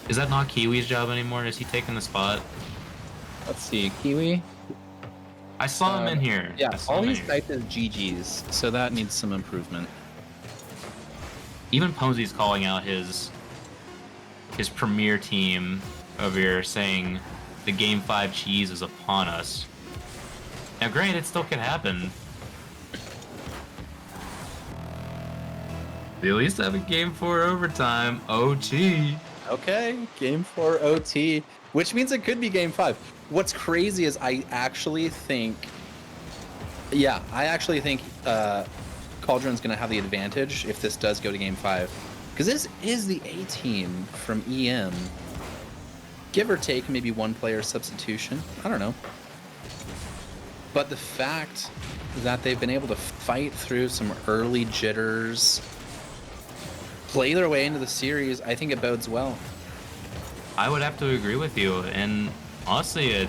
Is that not Kiwi's job anymore? Is he taking the spot? Let's see, Kiwi. I saw him in here. Yeah, I saw all him he's in here. typed is GG's, so that needs some improvement. Even Ponzi's calling out his premier team over here, saying the Game 5 cheese is upon us. Now, granted, it still could happen. They at least have a Game 4 overtime. OT. Okay, game 4 OT, which means it could be game 5. What's crazy is I actually think Cauldron's going to have the advantage if this does go to game 5. Because this is the A team from EM. Give or take maybe one player substitution. I don't know. But the fact that they've been able to fight through some early jitters, play their way into the series, I think it bodes well. I would have to agree with you. And honestly,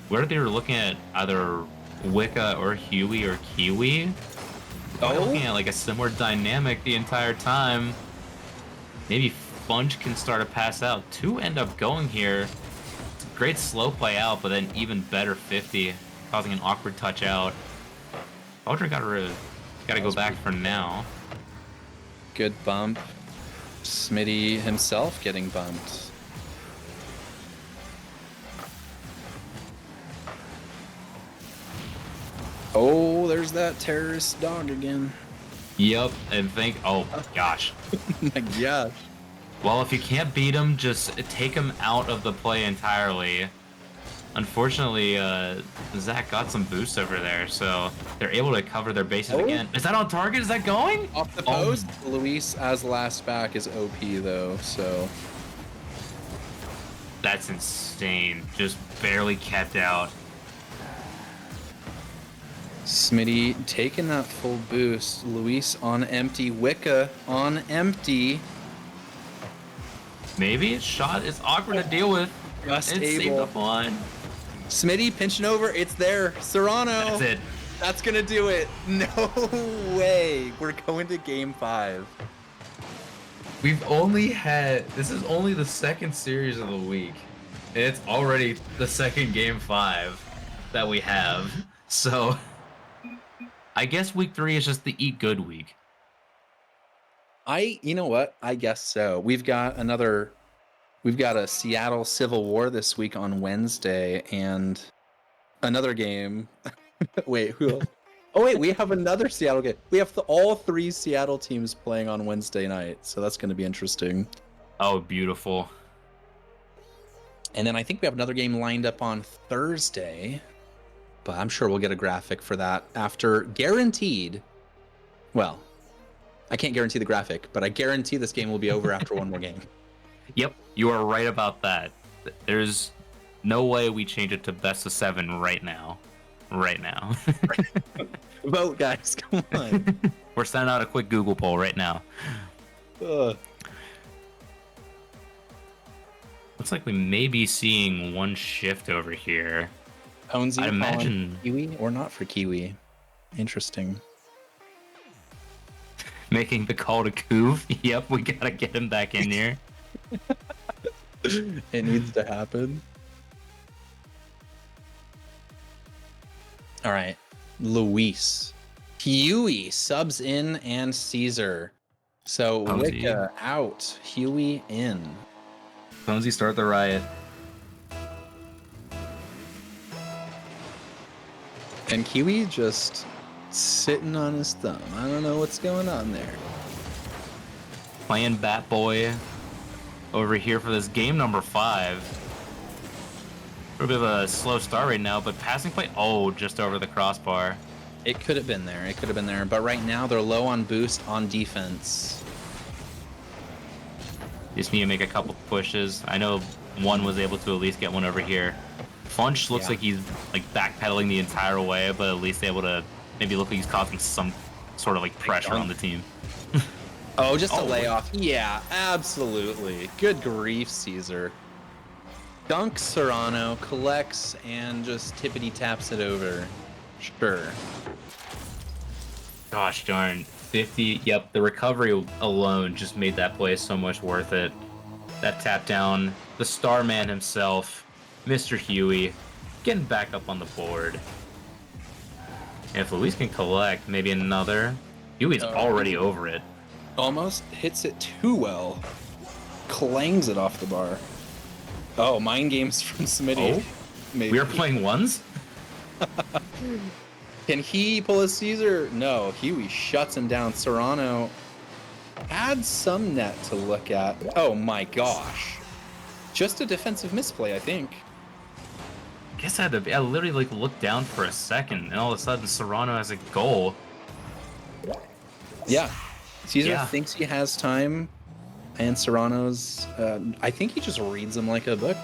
whether they were looking at either Wicca or Huey or Kiwi, they're looking at like a similar dynamic the entire time. Maybe Funch can start to pass out. Two end up going here. It's a great slow play out, but then even better 50, causing an awkward touch out. Cauldron gotta go back for now. Good bump. Smitty himself getting bumped. Oh, there's that terrorist dog again. Yep, and oh gosh. My gosh. Well, if you can't beat him, just take him out of the play entirely. Unfortunately, Zach got some boost over there, so they're able to cover their bases again. Is that on target? Is that going? Off the post. Luis as last back is OP though, so. That's insane. Just barely kept out. Smitty taking that full boost. Luis on empty. Wicca on empty. Maybe shot is awkward to deal with. Just It's saved able. up on. Smitty pinching over. It's there. Serrano. That's it. That's gonna do it. No way. We're going to game 5. We've only had, this is only the second series of the week, and it's already the second game 5 that we have. So I guess week 3 is just the eat good week. You know what? I guess so. We've got a Seattle Civil War this week on Wednesday and another game. Wait, who else? Oh wait, we have another Seattle game. We have all 3 Seattle teams playing on Wednesday night, so that's going to be interesting. Oh, beautiful. And then I think we have another game lined up on Thursday, but I'm sure we'll get a graphic for that after guaranteed. Well, I can't guarantee the graphic, but I guarantee this game will be over after one more game. Yep, you are right about that. There's no way we change it to best of 7 right now. Right now. Vote, guys. Come on. We're sending out a quick Google poll right now. Ugh. Looks like we may be seeing one shift over here. Ponzi I'd imagine on Kiwi or not for Kiwi. Interesting. making the call to Coov. Yep, we gotta get him back in here. It needs to happen. All right, Luis. Huey subs in and Caesar. So Ponzi. Wicca out, Huey in. Ponzi, start the riot. And Kiwi just sitting on his thumb. I don't know what's going on there. Playing Bat Boy over here for this game number 5. A bit of a slow start right now, but passing play, oh, just over the crossbar. It could have been there. It could have been there. But right now they're low on boost on defense. Just need to make a couple pushes. I know one was able to at least get one over here. Funch looks like he's like backpedaling the entire way, but at least able to maybe look like he's causing some sort of like pressure on the team. Oh, just a Oh, layoff. Yeah, absolutely. Good grief, Caesar. Dunks Serrano, collects, and just tippity taps it over. Sure. Gosh darn, 50. Yep, the recovery alone just made that play so much worth it. That tap down, the star man himself, Mr. Huey, getting back up on the board. And if Luis can collect maybe another, Huey's already over it. Almost hits it too well. Clangs it off the bar. Oh, mind games from Smitty. Oh, Maybe. we are playing ones? Can he pull a Caesar? No, Huey shuts him down. Serrano had some net to look at. Oh my gosh. Just a defensive misplay, I think. Guess I literally like looked down for a second, and all of a sudden Serrano has a goal. Yeah. Caesar Yeah. thinks he has time, and Serrano's, I think he just reads him like a book.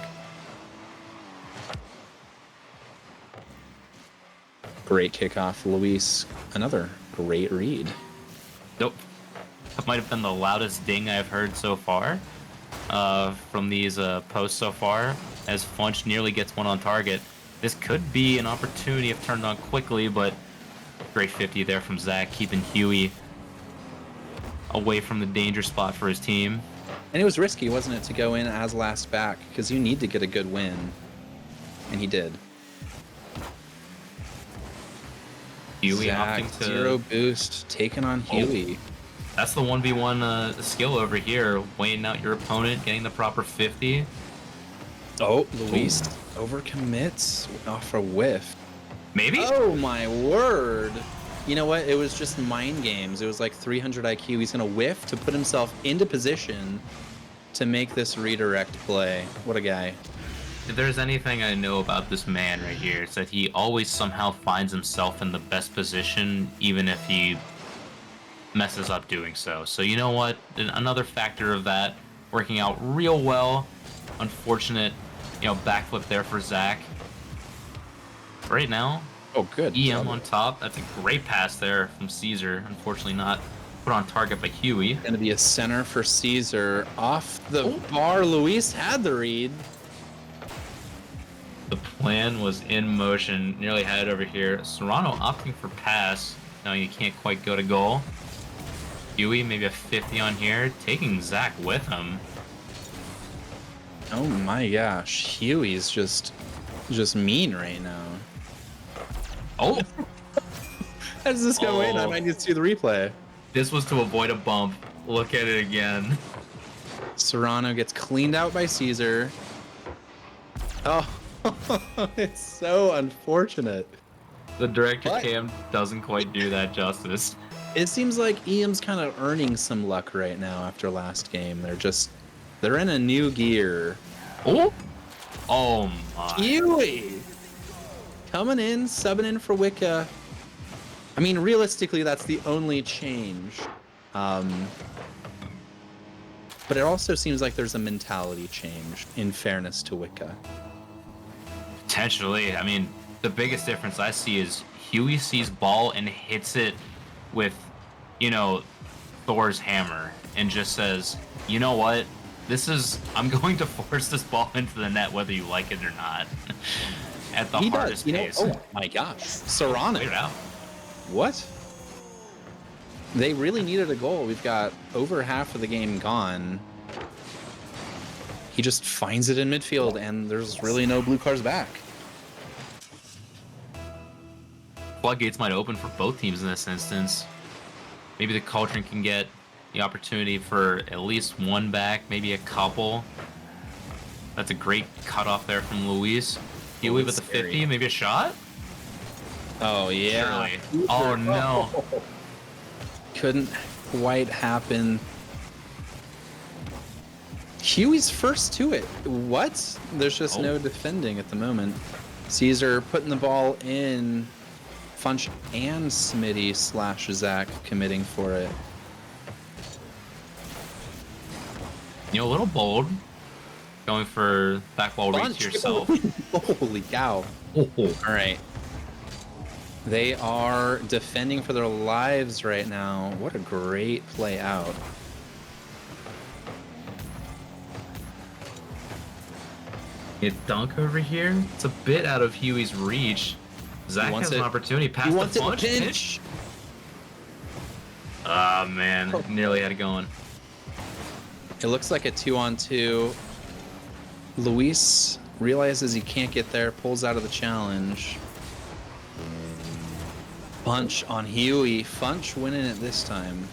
Great kickoff, Luis. Another great read. Nope. That might have been the loudest ding I've heard so far from these posts so far, as Funch nearly gets one on target. This could be an opportunity if turned on quickly, but great 50 there from Zach, keeping Huey away from the danger spot for his team. And it was risky, wasn't it, to go in as last back, because you need to get a good win. And he did. Huey Zach, opting to... zero boost, taken on Huey. That's the 1v1 skill over here, weighing out your opponent, getting the proper 50. Oh, Luis overcommits off a whiff. Maybe? Oh my word! You know what? It was just mind games. It was like 300 IQ. He's gonna whiff to put himself into position to make this redirect play. What a guy. If there's anything I know about this man right here, it's that he always somehow finds himself in the best position, even if he messes up doing so. So you know what? Another factor of that working out real well. Unfortunate, backflip there for Zach. Right now, Oh, good. EM on top. That's a great pass there from Caesar. Unfortunately not put on target by Huey. Gonna be a center for Caesar. Off the bar, Luis had the read. The plan was in motion. Nearly had it over here. Serrano opting for pass. No, you can't quite go to goal. Huey, maybe a 50 on here. Taking Zach with him. Oh my gosh, Huey's just mean right now. Oh, How does this go in? I might need to see the replay. this was to avoid a bump. Look at it again. Serrano gets cleaned out by Caesar. Oh, it's so unfortunate. The director What? cam doesn't quite do that justice. It seems like EM's kind of earning some luck right now after last game. They're in a new gear. Oh, oh my. Huey! Coming in, subbing in for Wicca. I mean, realistically, that's the only change. But it also seems like there's a mentality change, in fairness to Wicca. Potentially. I mean, the biggest difference I see is Huey sees ball and hits it with, Thor's hammer and just says, you know what? I'm going to force this ball into the net whether you like it or not. At the hardest pace. Oh my gosh. Serrano. Clear it out. What? They really needed a goal. We've got over half of the game gone. He just finds it in midfield, and there's really no blue cars back. Floodgates might open for both teams in this instance. Maybe the Cauldron can get the opportunity for at least one back, maybe a couple. That's a great cutoff there from Luis. Huey with the 50, maybe a shot? Oh, yeah. Surely. Oh, no. Couldn't quite happen. Huey's first to it. What? There's just no defending at the moment. Caesar putting the ball in. Funch and Smitty / Zach committing for it. A little bold. Going for back wall reach Funch. yourself. Holy cow. Oh, All right. They are defending for their lives right now. What a great play out. Get dunk over here. It's a bit out of Huey's reach. Zach wants has an it. opportunity. Past He the wants it to punch. pinch. Ah, man. Nearly had it going. It looks like a 2-on-2. Luis realizes he can't get there, pulls out of the challenge. Punch on Huey. Funch winning it this time.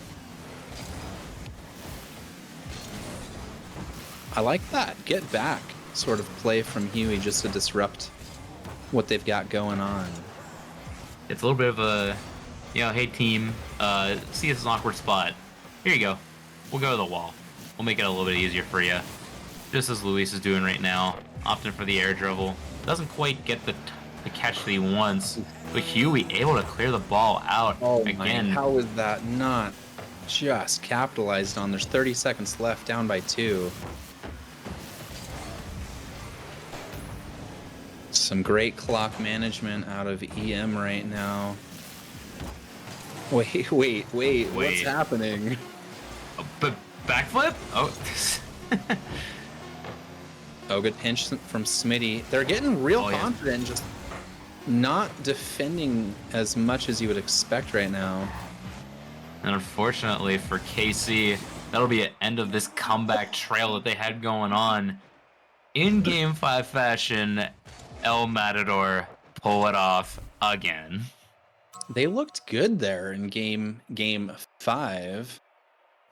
I like that. Get back sort of play from Huey just to disrupt what they've got going on. It's a little bit of a, hey team, see this is an awkward spot. Here you go. We'll go to the wall. We'll make it a little bit easier for you. Just as Luis is doing right now, opting for the air dribble. Doesn't quite get the catch that he wants, but Huey able to clear the ball out again. How is that not just capitalized on? There's 30 seconds left, down by 2. Some great clock management out of EM right now. Wait. What's happening? But backflip? Oh. Oh, good pinch from Smitty. They're getting real confident, just not defending as much as you would expect right now. And unfortunately for KC, that'll be an end of this comeback trail that they had going on. In Game 5 fashion, El Matador pull it off again. They looked good there in game 5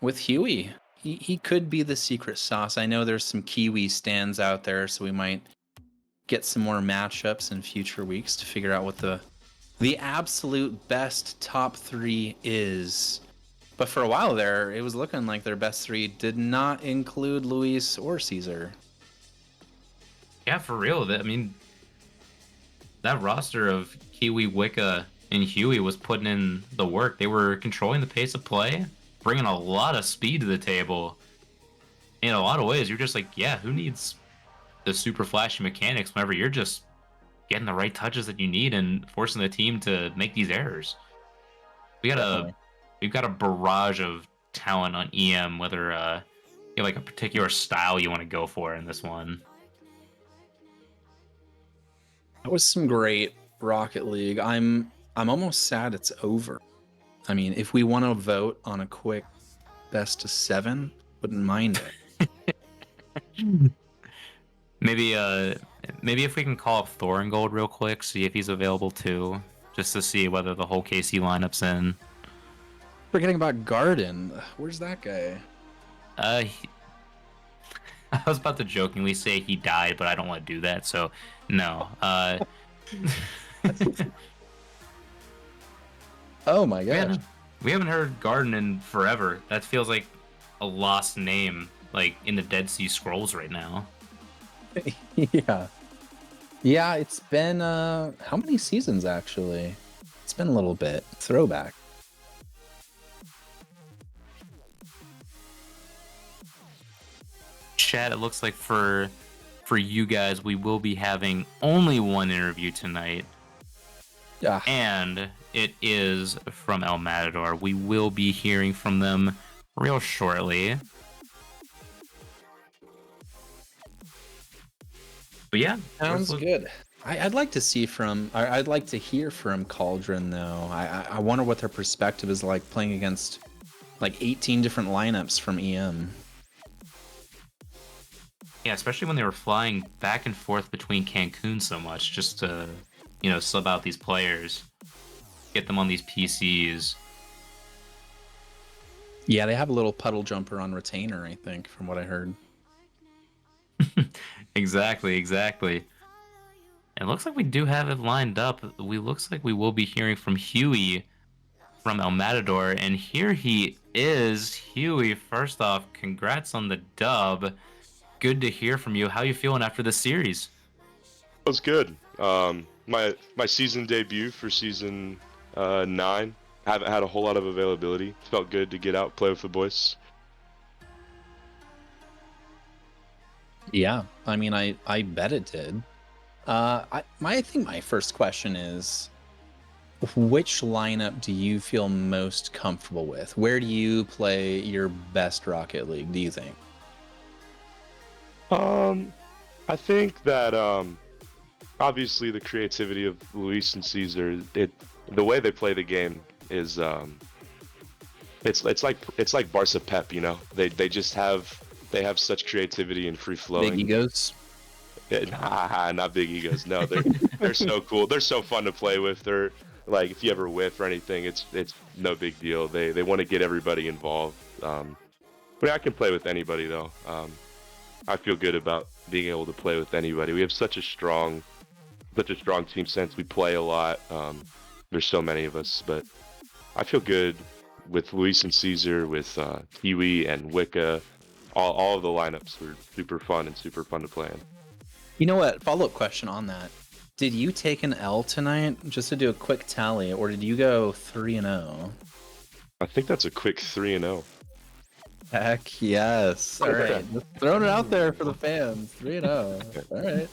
with Huey. He could be the secret sauce. I know there's some Kiwi stands out there, so we might get some more matchups in future weeks to figure out what the absolute best top 3 is. But for a while there, it was looking like their best 3 did not include Luis or Caesar. Yeah, for real. I mean, that roster of Kiwi, Wicca, and Huey was putting in the work. They were controlling the pace of play, bringing a lot of speed to the table. In a lot of ways, you're just like, yeah, who needs the super flashy mechanics whenever you're just getting the right touches that you need and forcing the team to make these errors? We've got a barrage of talent on EM, whether you have like a particular style you want to go for in this one. That was some great Rocket League. I'm almost sad it's over. I mean, if we want to vote on a quick best of 7, wouldn't mind it. Maybe if we can call up Thoringold real quick, see if he's available too, just to see whether the whole KC lineup's in. Forgetting about Garden. Where's that guy? I was about to jokingly say he died, but I don't want to do that, so no. Oh my gosh. We haven't heard Garden in forever. That feels like a lost name, like in the Dead Sea Scrolls right now. Yeah, it's been how many seasons actually? It's been a little bit. Throwback. Chat, it looks like for you guys, we will be having only one interview tonight. Yeah. And it is from El Matador. We will be hearing from them real shortly. But yeah, Sounds good. I'd like to see I'd like to hear from Cauldron though. I wonder what their perspective is like playing against like 18 different lineups from EM. Yeah, especially when they were flying back and forth between Cancun so much just to, sub out these players, get them on these PCs. Yeah, they have a little puddle jumper on retainer, I think, from what I heard. Exactly. It looks like we do have it lined up. Looks like we will be hearing from Huey from El Matador, and here he is. Huey, first off, congrats on the dub. Good to hear from you. How you feeling after this series? It was good. My season debut for season 9. Haven't had a whole lot of availability. Felt good to get out, play with the boys. Yeah, I mean, I bet it did. I think my first question is, which lineup do you feel most comfortable with? Where do you play your best Rocket League, do you think? I think that obviously the creativity of Luis and Caesar, the way they play the game is it's like Barca Pep, you know. They just have such creativity and free flowing. Big egos? Nah, not big egos. No, they're so cool. They're so fun to play with. They're like, if you ever whiff or anything, it's no big deal. They want to get everybody involved. But I can play with anybody though. I feel good about being able to play with anybody. We have such a strong team sense. We play a lot. There's so many of us, but I feel good with Luis and Caesar, with Kiwi and Wicca. All of the lineups were super fun to play in. You know what? Follow-up question on that. Did you take an L tonight, just to do a quick tally, or did you go 3-0? I think that's a quick 3-0. Heck yes. All right. Just throwing it out there for the fans. 3-0. All right.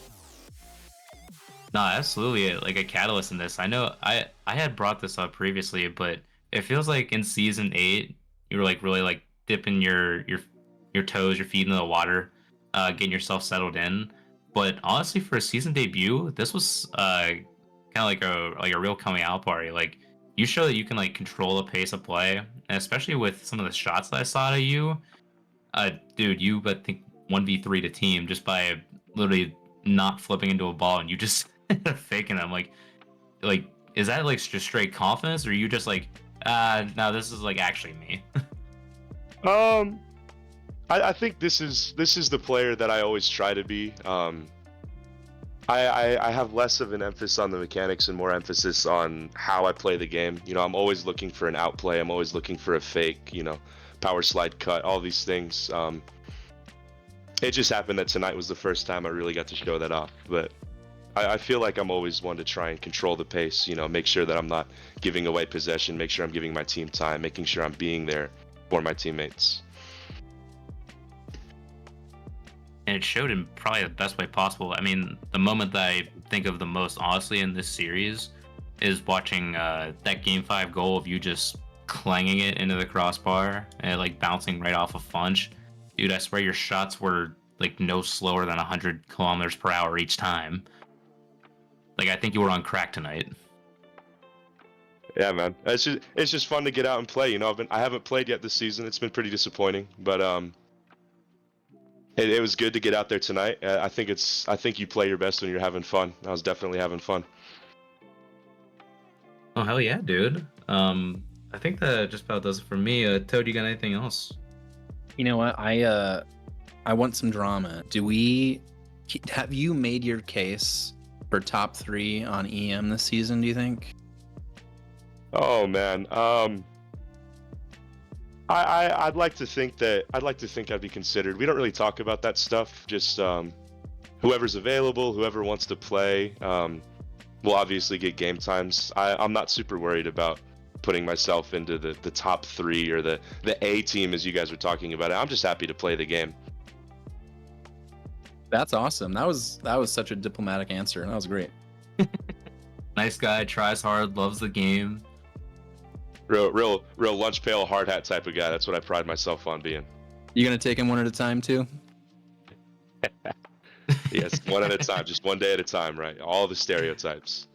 No, absolutely, like a catalyst in this. I know I had brought this up previously, but it feels like in season 8 you were like really like dipping your toes, your feet into the water, getting yourself settled in. But honestly, for a season debut, this was kind of like a real coming out party. Like, you show that you can like control the pace of play, and especially with some of the shots that I saw out of you, dude, you I think 1v3 to team just by literally not flipping into a ball and you just faking them. Like is that like just straight confidence, or are you just like, no, this is like actually me? I think this is the player that I always try to be. I have less of an emphasis on the mechanics and more emphasis on how I play the game. You know, I'm always looking for an outplay. I'm always looking for a fake, you know, power slide cut, all these things. It just happened that tonight was the first time I really got to show that off. But I feel like I'm always one to try and control the pace, you know, make sure that I'm not giving away possession, make sure I'm giving my team time, making sure I'm being there for my teammates. And it showed in probably the best way possible. I mean, the moment that I think of the most honestly in this series is watching that Game 5 goal of you just clanging it into the crossbar and like bouncing right off a flinch. Dude, I swear your shots were like no slower than 100 kilometers per hour each time. Like, I think you were on crack tonight. Yeah, man. It's just fun to get out and play. You know, I haven't played yet this season. It's been pretty disappointing, but it was good to get out there tonight. I think you play your best when you're having fun. I was definitely having fun. Oh hell yeah, dude. I think that just about does it for me. Toad, you got anything else? You know what? I want some drama. Have you made your case for top 3 on EM this season, do you think? Oh man. I'd like to think I'd be considered. We don't really talk about that stuff. Just whoever's available, whoever wants to play, will obviously get game times. I'm not super worried about putting myself into the top 3 or the A team as you guys were talking about it. I'm just happy to play the game. That's awesome. That was such a diplomatic answer, and that was great. Nice guy, tries hard, loves the game. Real lunch pail hard hat type of guy. That's what I pride myself on being. You gonna take him one at a time too? Yes, one at a time, just one day at a time, right? All the stereotypes.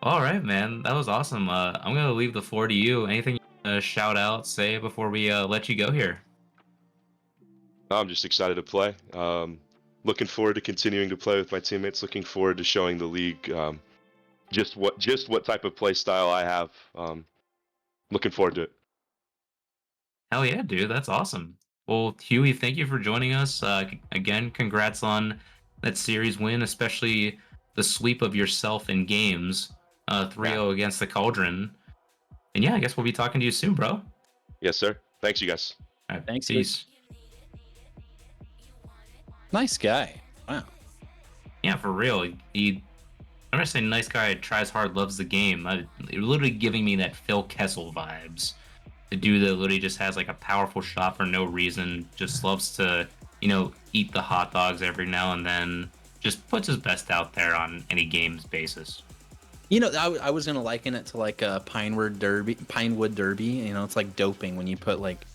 All right, man, that was awesome. I'm gonna leave the floor to you. Anything you wanna shout out, say before we let you go here? I'm just excited to play. Looking forward to continuing to play with my teammates. Looking forward to showing the league just what type of play style I have. Looking forward to it. Hell yeah, dude, that's awesome. Well, Huey, thank you for joining us. Again, congrats on that series win, especially the sweep of yourself in games, 3-0 against the Cauldron. And yeah, I guess we'll be talking to you soon, bro. Yes, sir. Thanks, you guys. All right, Thanks, peace. Nice guy. Wow. Yeah, for real. I'm gonna say nice guy, tries hard, loves the game. You're literally giving me that Phil Kessel vibes. The dude that literally just has like a powerful shot for no reason, just loves to, eat the hot dogs every now and then, just puts his best out there on any game's basis. You know, I was gonna liken it to like a Pinewood Derby. You know, it's like doping when you put like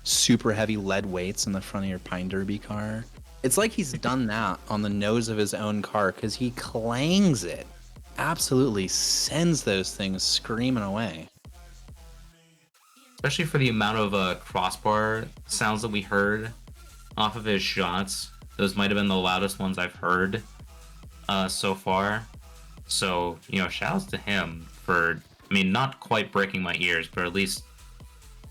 super heavy lead weights in the front of your Pine Derby car. It's like he's done that on the nose of his own car because he clangs it. Absolutely sends those things screaming away. Especially for the amount of crossbar sounds that we heard off of his shots. Those might have been the loudest ones I've heard so far. So, you know, shout outs to him for, I mean, not quite breaking my ears, but at least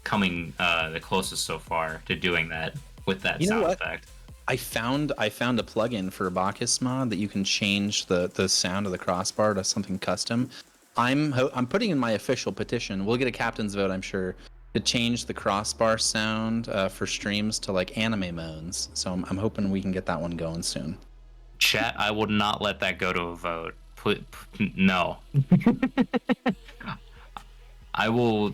coming the closest so far to doing that with that You know sound what? effect. I found a plugin for Bacchus mod that you can change the sound of the crossbar to something custom. I'm putting in my official petition. We'll get a captain's vote, I'm sure, to change the crossbar sound for streams to like anime moans. So I'm hoping we can get that one going soon. Chat, I would not let that go to a vote. No. I will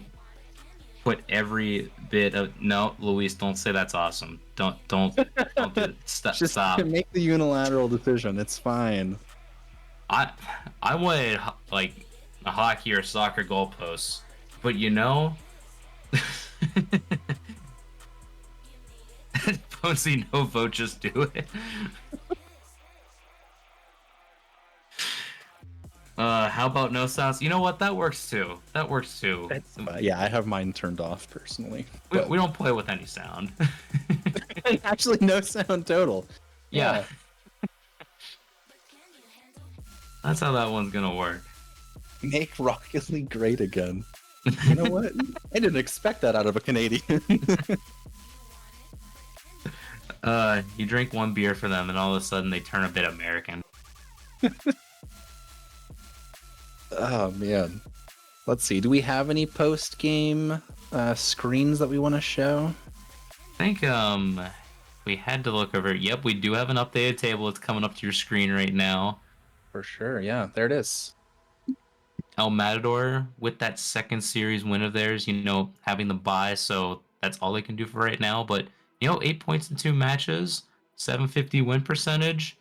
put every bit of no, Luis. Don't say that's awesome. Don't do it. Just Stop. make the unilateral decision. It's fine. I wanted like a hockey or soccer goalposts, but you know, Posey, no vote, just do it. How about no sounds? You know what? That works too. Yeah, I have mine turned off personally. We don't play with any sound. Actually, no sound total. Yeah. That's how that one's gonna work. Make Rocket League great again. You know what? I didn't expect that out of a Canadian. You drink one beer for them, and all of a sudden they turn a bit American. Oh man. Let's see. Do we have any post-game screens that we want to show? I think we had to look over. Yep, we do have an updated table. It's coming up to your screen right now. For sure. Yeah, there it is. El Matador with that second series win of theirs, you know, having the bye, so that's all they can do for right now. But you know, 8 points in 2 matches, 750 win percentage.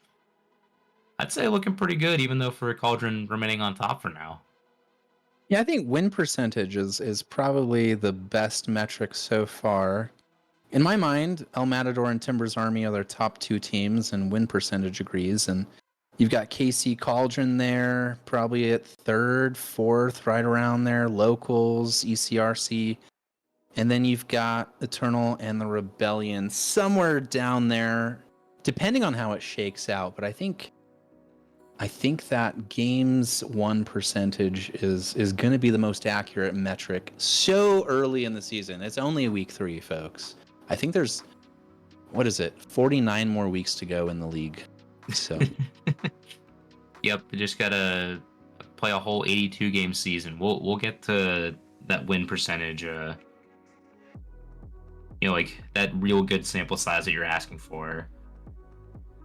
I'd say looking pretty good, even though for Cauldron remaining on top for now. Yeah, I think win percentage is probably the best metric so far. In my mind, El Matador and Timbers Army are their top 2 teams, and win percentage agrees. And you've got KC Cauldron there, probably at 3rd, 4th, right around there. Locals, ECRC. And then you've got Eternal and the Rebellion somewhere down there, depending on how it shakes out. But I think that games won percentage is going to be the most accurate metric so early in the season. It's only week 3, folks. I think there's, 49 more weeks to go in the league. So, Yep, we just gotta play a whole 82 game season. We'll get to that win percentage. You know, like that real good sample size that you're asking for.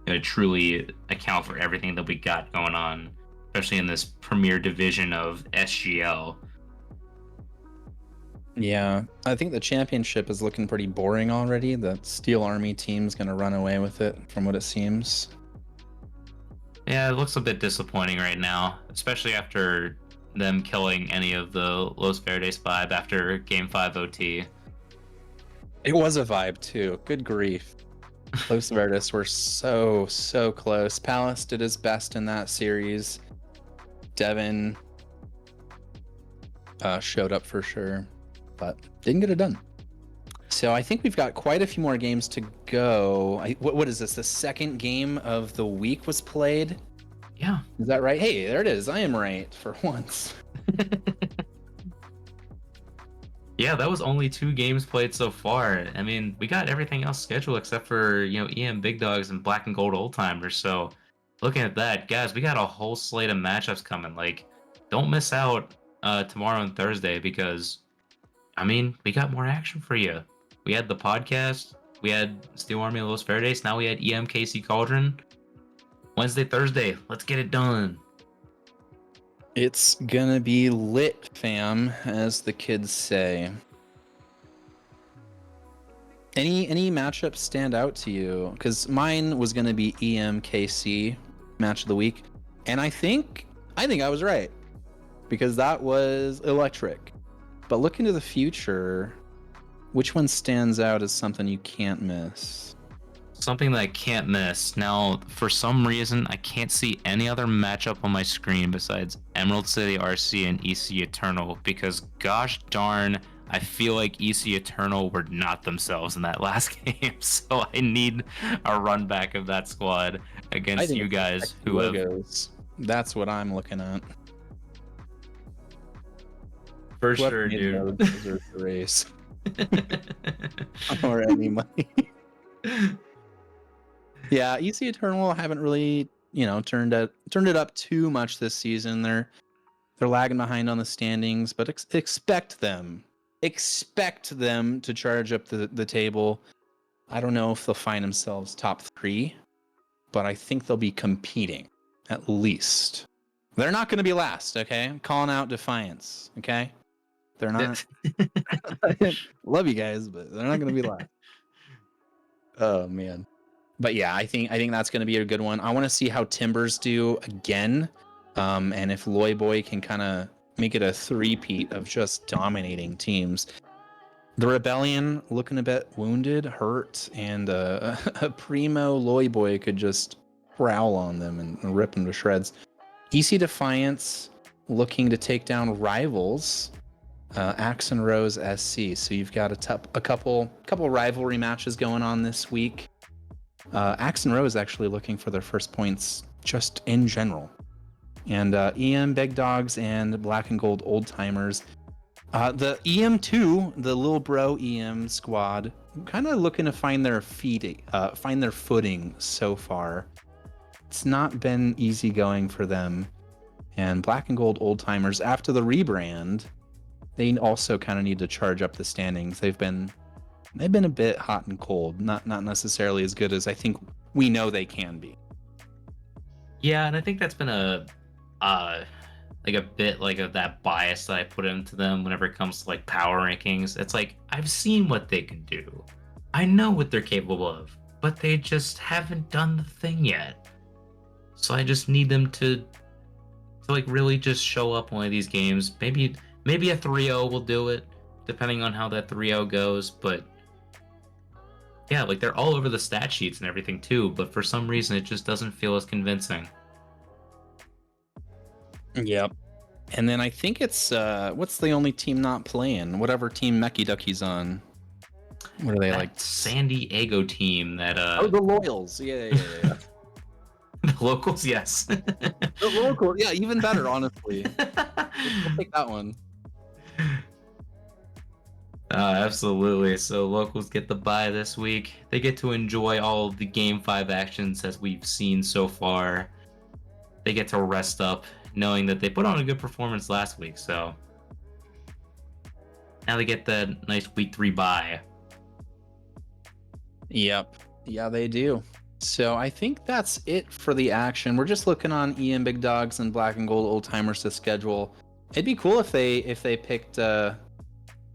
To truly account for everything that we got going on, especially in this premier division of SGL. yeah, I think the championship is looking pretty boring already. The Steel Army team's going to run away with it, from what it seems. Yeah, it looks a bit disappointing right now, especially after them killing any of the Los Verdes vibe after Game 5 OT. It was a vibe, too. Good grief. Los Verdes were so close. Palace did his best in that series. Devin showed up for sure, but didn't get it done. So I think we've got quite a few more games to go. What is this? The second game of the week was played? Yeah. Is that right? Hey, there it is. I am right for once. Yeah, that was only 2 games played so far. I mean, we got everything else scheduled except for, you know, EM Big Dogs and Black and Gold Old Timers. So looking at that, guys, we got a whole slate of matchups coming. Like, don't miss out tomorrow and Thursday because, I mean, we got more action for you. We had the podcast, we had Steel Army of Los Verdes, now we had EMKC Cauldron. Wednesday, Thursday, let's get it done. It's gonna be lit, fam, as the kids say. Any matchups stand out to you? Because mine was gonna be EMKC match of the week, and I think I was right. because that was electric. But look into the future. Which one stands out as something you can't miss? Something that I can't miss. Now, for some reason, I can't see any other matchup on my screen besides Emerald City RC and EC Eternal, because gosh darn, I feel like EC Eternal were not themselves in that last game. So I need a run back of that squad I against think you it's guys who have logos. That's what I'm looking at. for Whoever sure, made dude. those deserves the race or any money. Yeah, EC Eternal haven't really, turned it up too much this season. They're lagging behind on the standings, but expect them to charge up the table. I don't know if they'll find themselves top 3, but I think they'll be competing at least. They're not going to be last, okay? I'm calling out Defiance, okay? They're not. Love you guys, but they're not going to be last. Oh man. But yeah, I think that's going to be a good one. I want to see how Timbers do again, and if Loy Boy can kind of make it a three-peat of just dominating teams. The Rebellion looking a bit wounded, hurt, and a primo Loy Boy could just prowl on them and rip them to shreds. EC Defiance looking to take down rivals, Axe and Rose SC. So you've got a couple rivalry matches going on this week. Axe and Rose actually looking for their first points just in general. And EM Big Dogs and Black and Gold Old Timers. The EM2, the little bro EM squad, kind of looking to find their footing so far. It's not been easy going for them. And Black and Gold Old Timers, after the rebrand, they also kind of need to charge up the standings. They've been a bit hot and cold, not necessarily as good as I think we know they can be. Yeah, and I think that's been a bit like of that bias that I put into them whenever it comes to like power rankings. It's like I've seen what they can do. I know what they're capable of, but they just haven't done the thing yet. So I just need them to like really just show up one of these games. Maybe a 3-0 will do it, depending on how that 3-0 goes, but yeah, like they're all over the stat sheets and everything too, but for some reason it just doesn't feel as convincing. Yep. And then I think it's what's the only team not playing? Whatever team Mecky Ducky's on. What are they That like? San Diego team that Oh, the Loyals. Yeah. the locals, yes. The local, yeah, even better, honestly. We'll take that one. Absolutely. So locals get the bye this week. They get to enjoy all of the Game 5 actions as we've seen so far. They get to rest up, knowing that they put on a good performance last week. So now they get that nice week 3 bye. Yep. Yeah, they do. So I think that's it for the action. We're just looking on EM Big Dogs and Black and Gold Old Timers to schedule. It'd be cool if they picked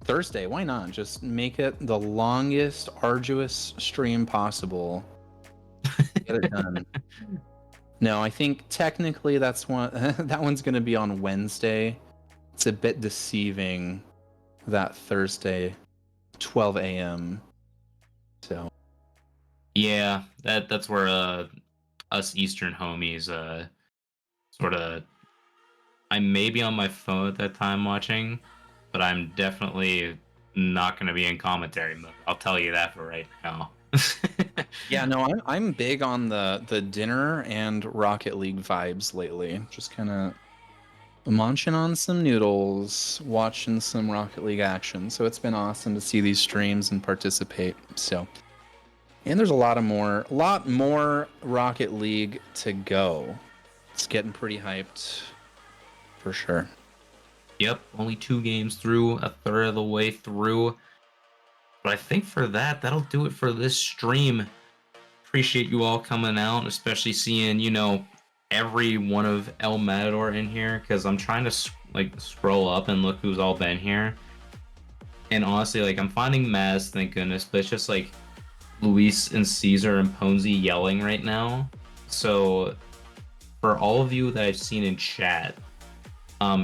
Thursday. Why not? Just make it the longest, arduous stream possible. Get it done. No, I think technically that's one. That one's going to be on Wednesday. It's a bit deceiving that Thursday, 12 a.m. So. Yeah, that's where us Eastern homies sort of. I may be on my phone at that time watching, but I'm definitely not going to be in commentary mode. I'll tell you that for right now. Yeah, no, I'm big on the dinner and Rocket League vibes lately. Just kind of munching on some noodles, watching some Rocket League action. So it's been awesome to see these streams and participate. So, and there's a lot more Rocket League to go. It's getting pretty hyped, for sure. Yep, only 2 games through, a third of the way through. But I think for that'll do it for this stream. Appreciate you all coming out, especially seeing, every one of El Matador in here, because I'm trying to scroll up and look who's all been here. And honestly, I'm finding Maz, thank goodness, but it's just Luis and Caesar and Ponzi yelling right now. So for all of you that I've seen in chat,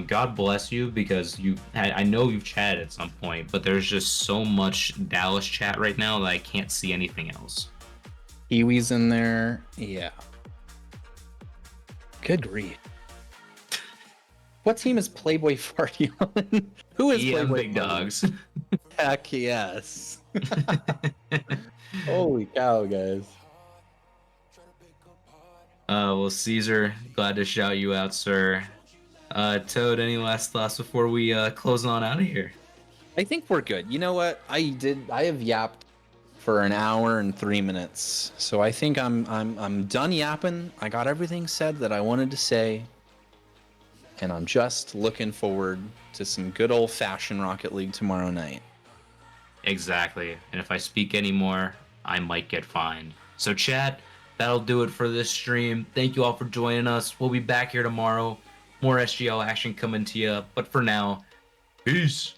God bless you because I know you've chatted at some point, but there's just so much Dallas chat right now that I can't see anything else. Kiwis in there. Yeah. Good grief. What team is Playboy Farty on? Who is EM Playboy Big Farty? Dogs. Heck yes. Holy cow, guys. Well, Caesar, glad to shout you out, sir. Toad, any last thoughts before we close on out of here? I think we're good. You know what? I have yapped for an hour and 3 minutes. So I think I'm done yapping. I got everything said that I wanted to say. And I'm just looking forward to some good old-fashioned Rocket League tomorrow night. Exactly. And if I speak anymore, I might get fined. So, chat, that'll do it for this stream. Thank you all for joining us. We'll be back here tomorrow. More SGL action coming to you. But for now, peace.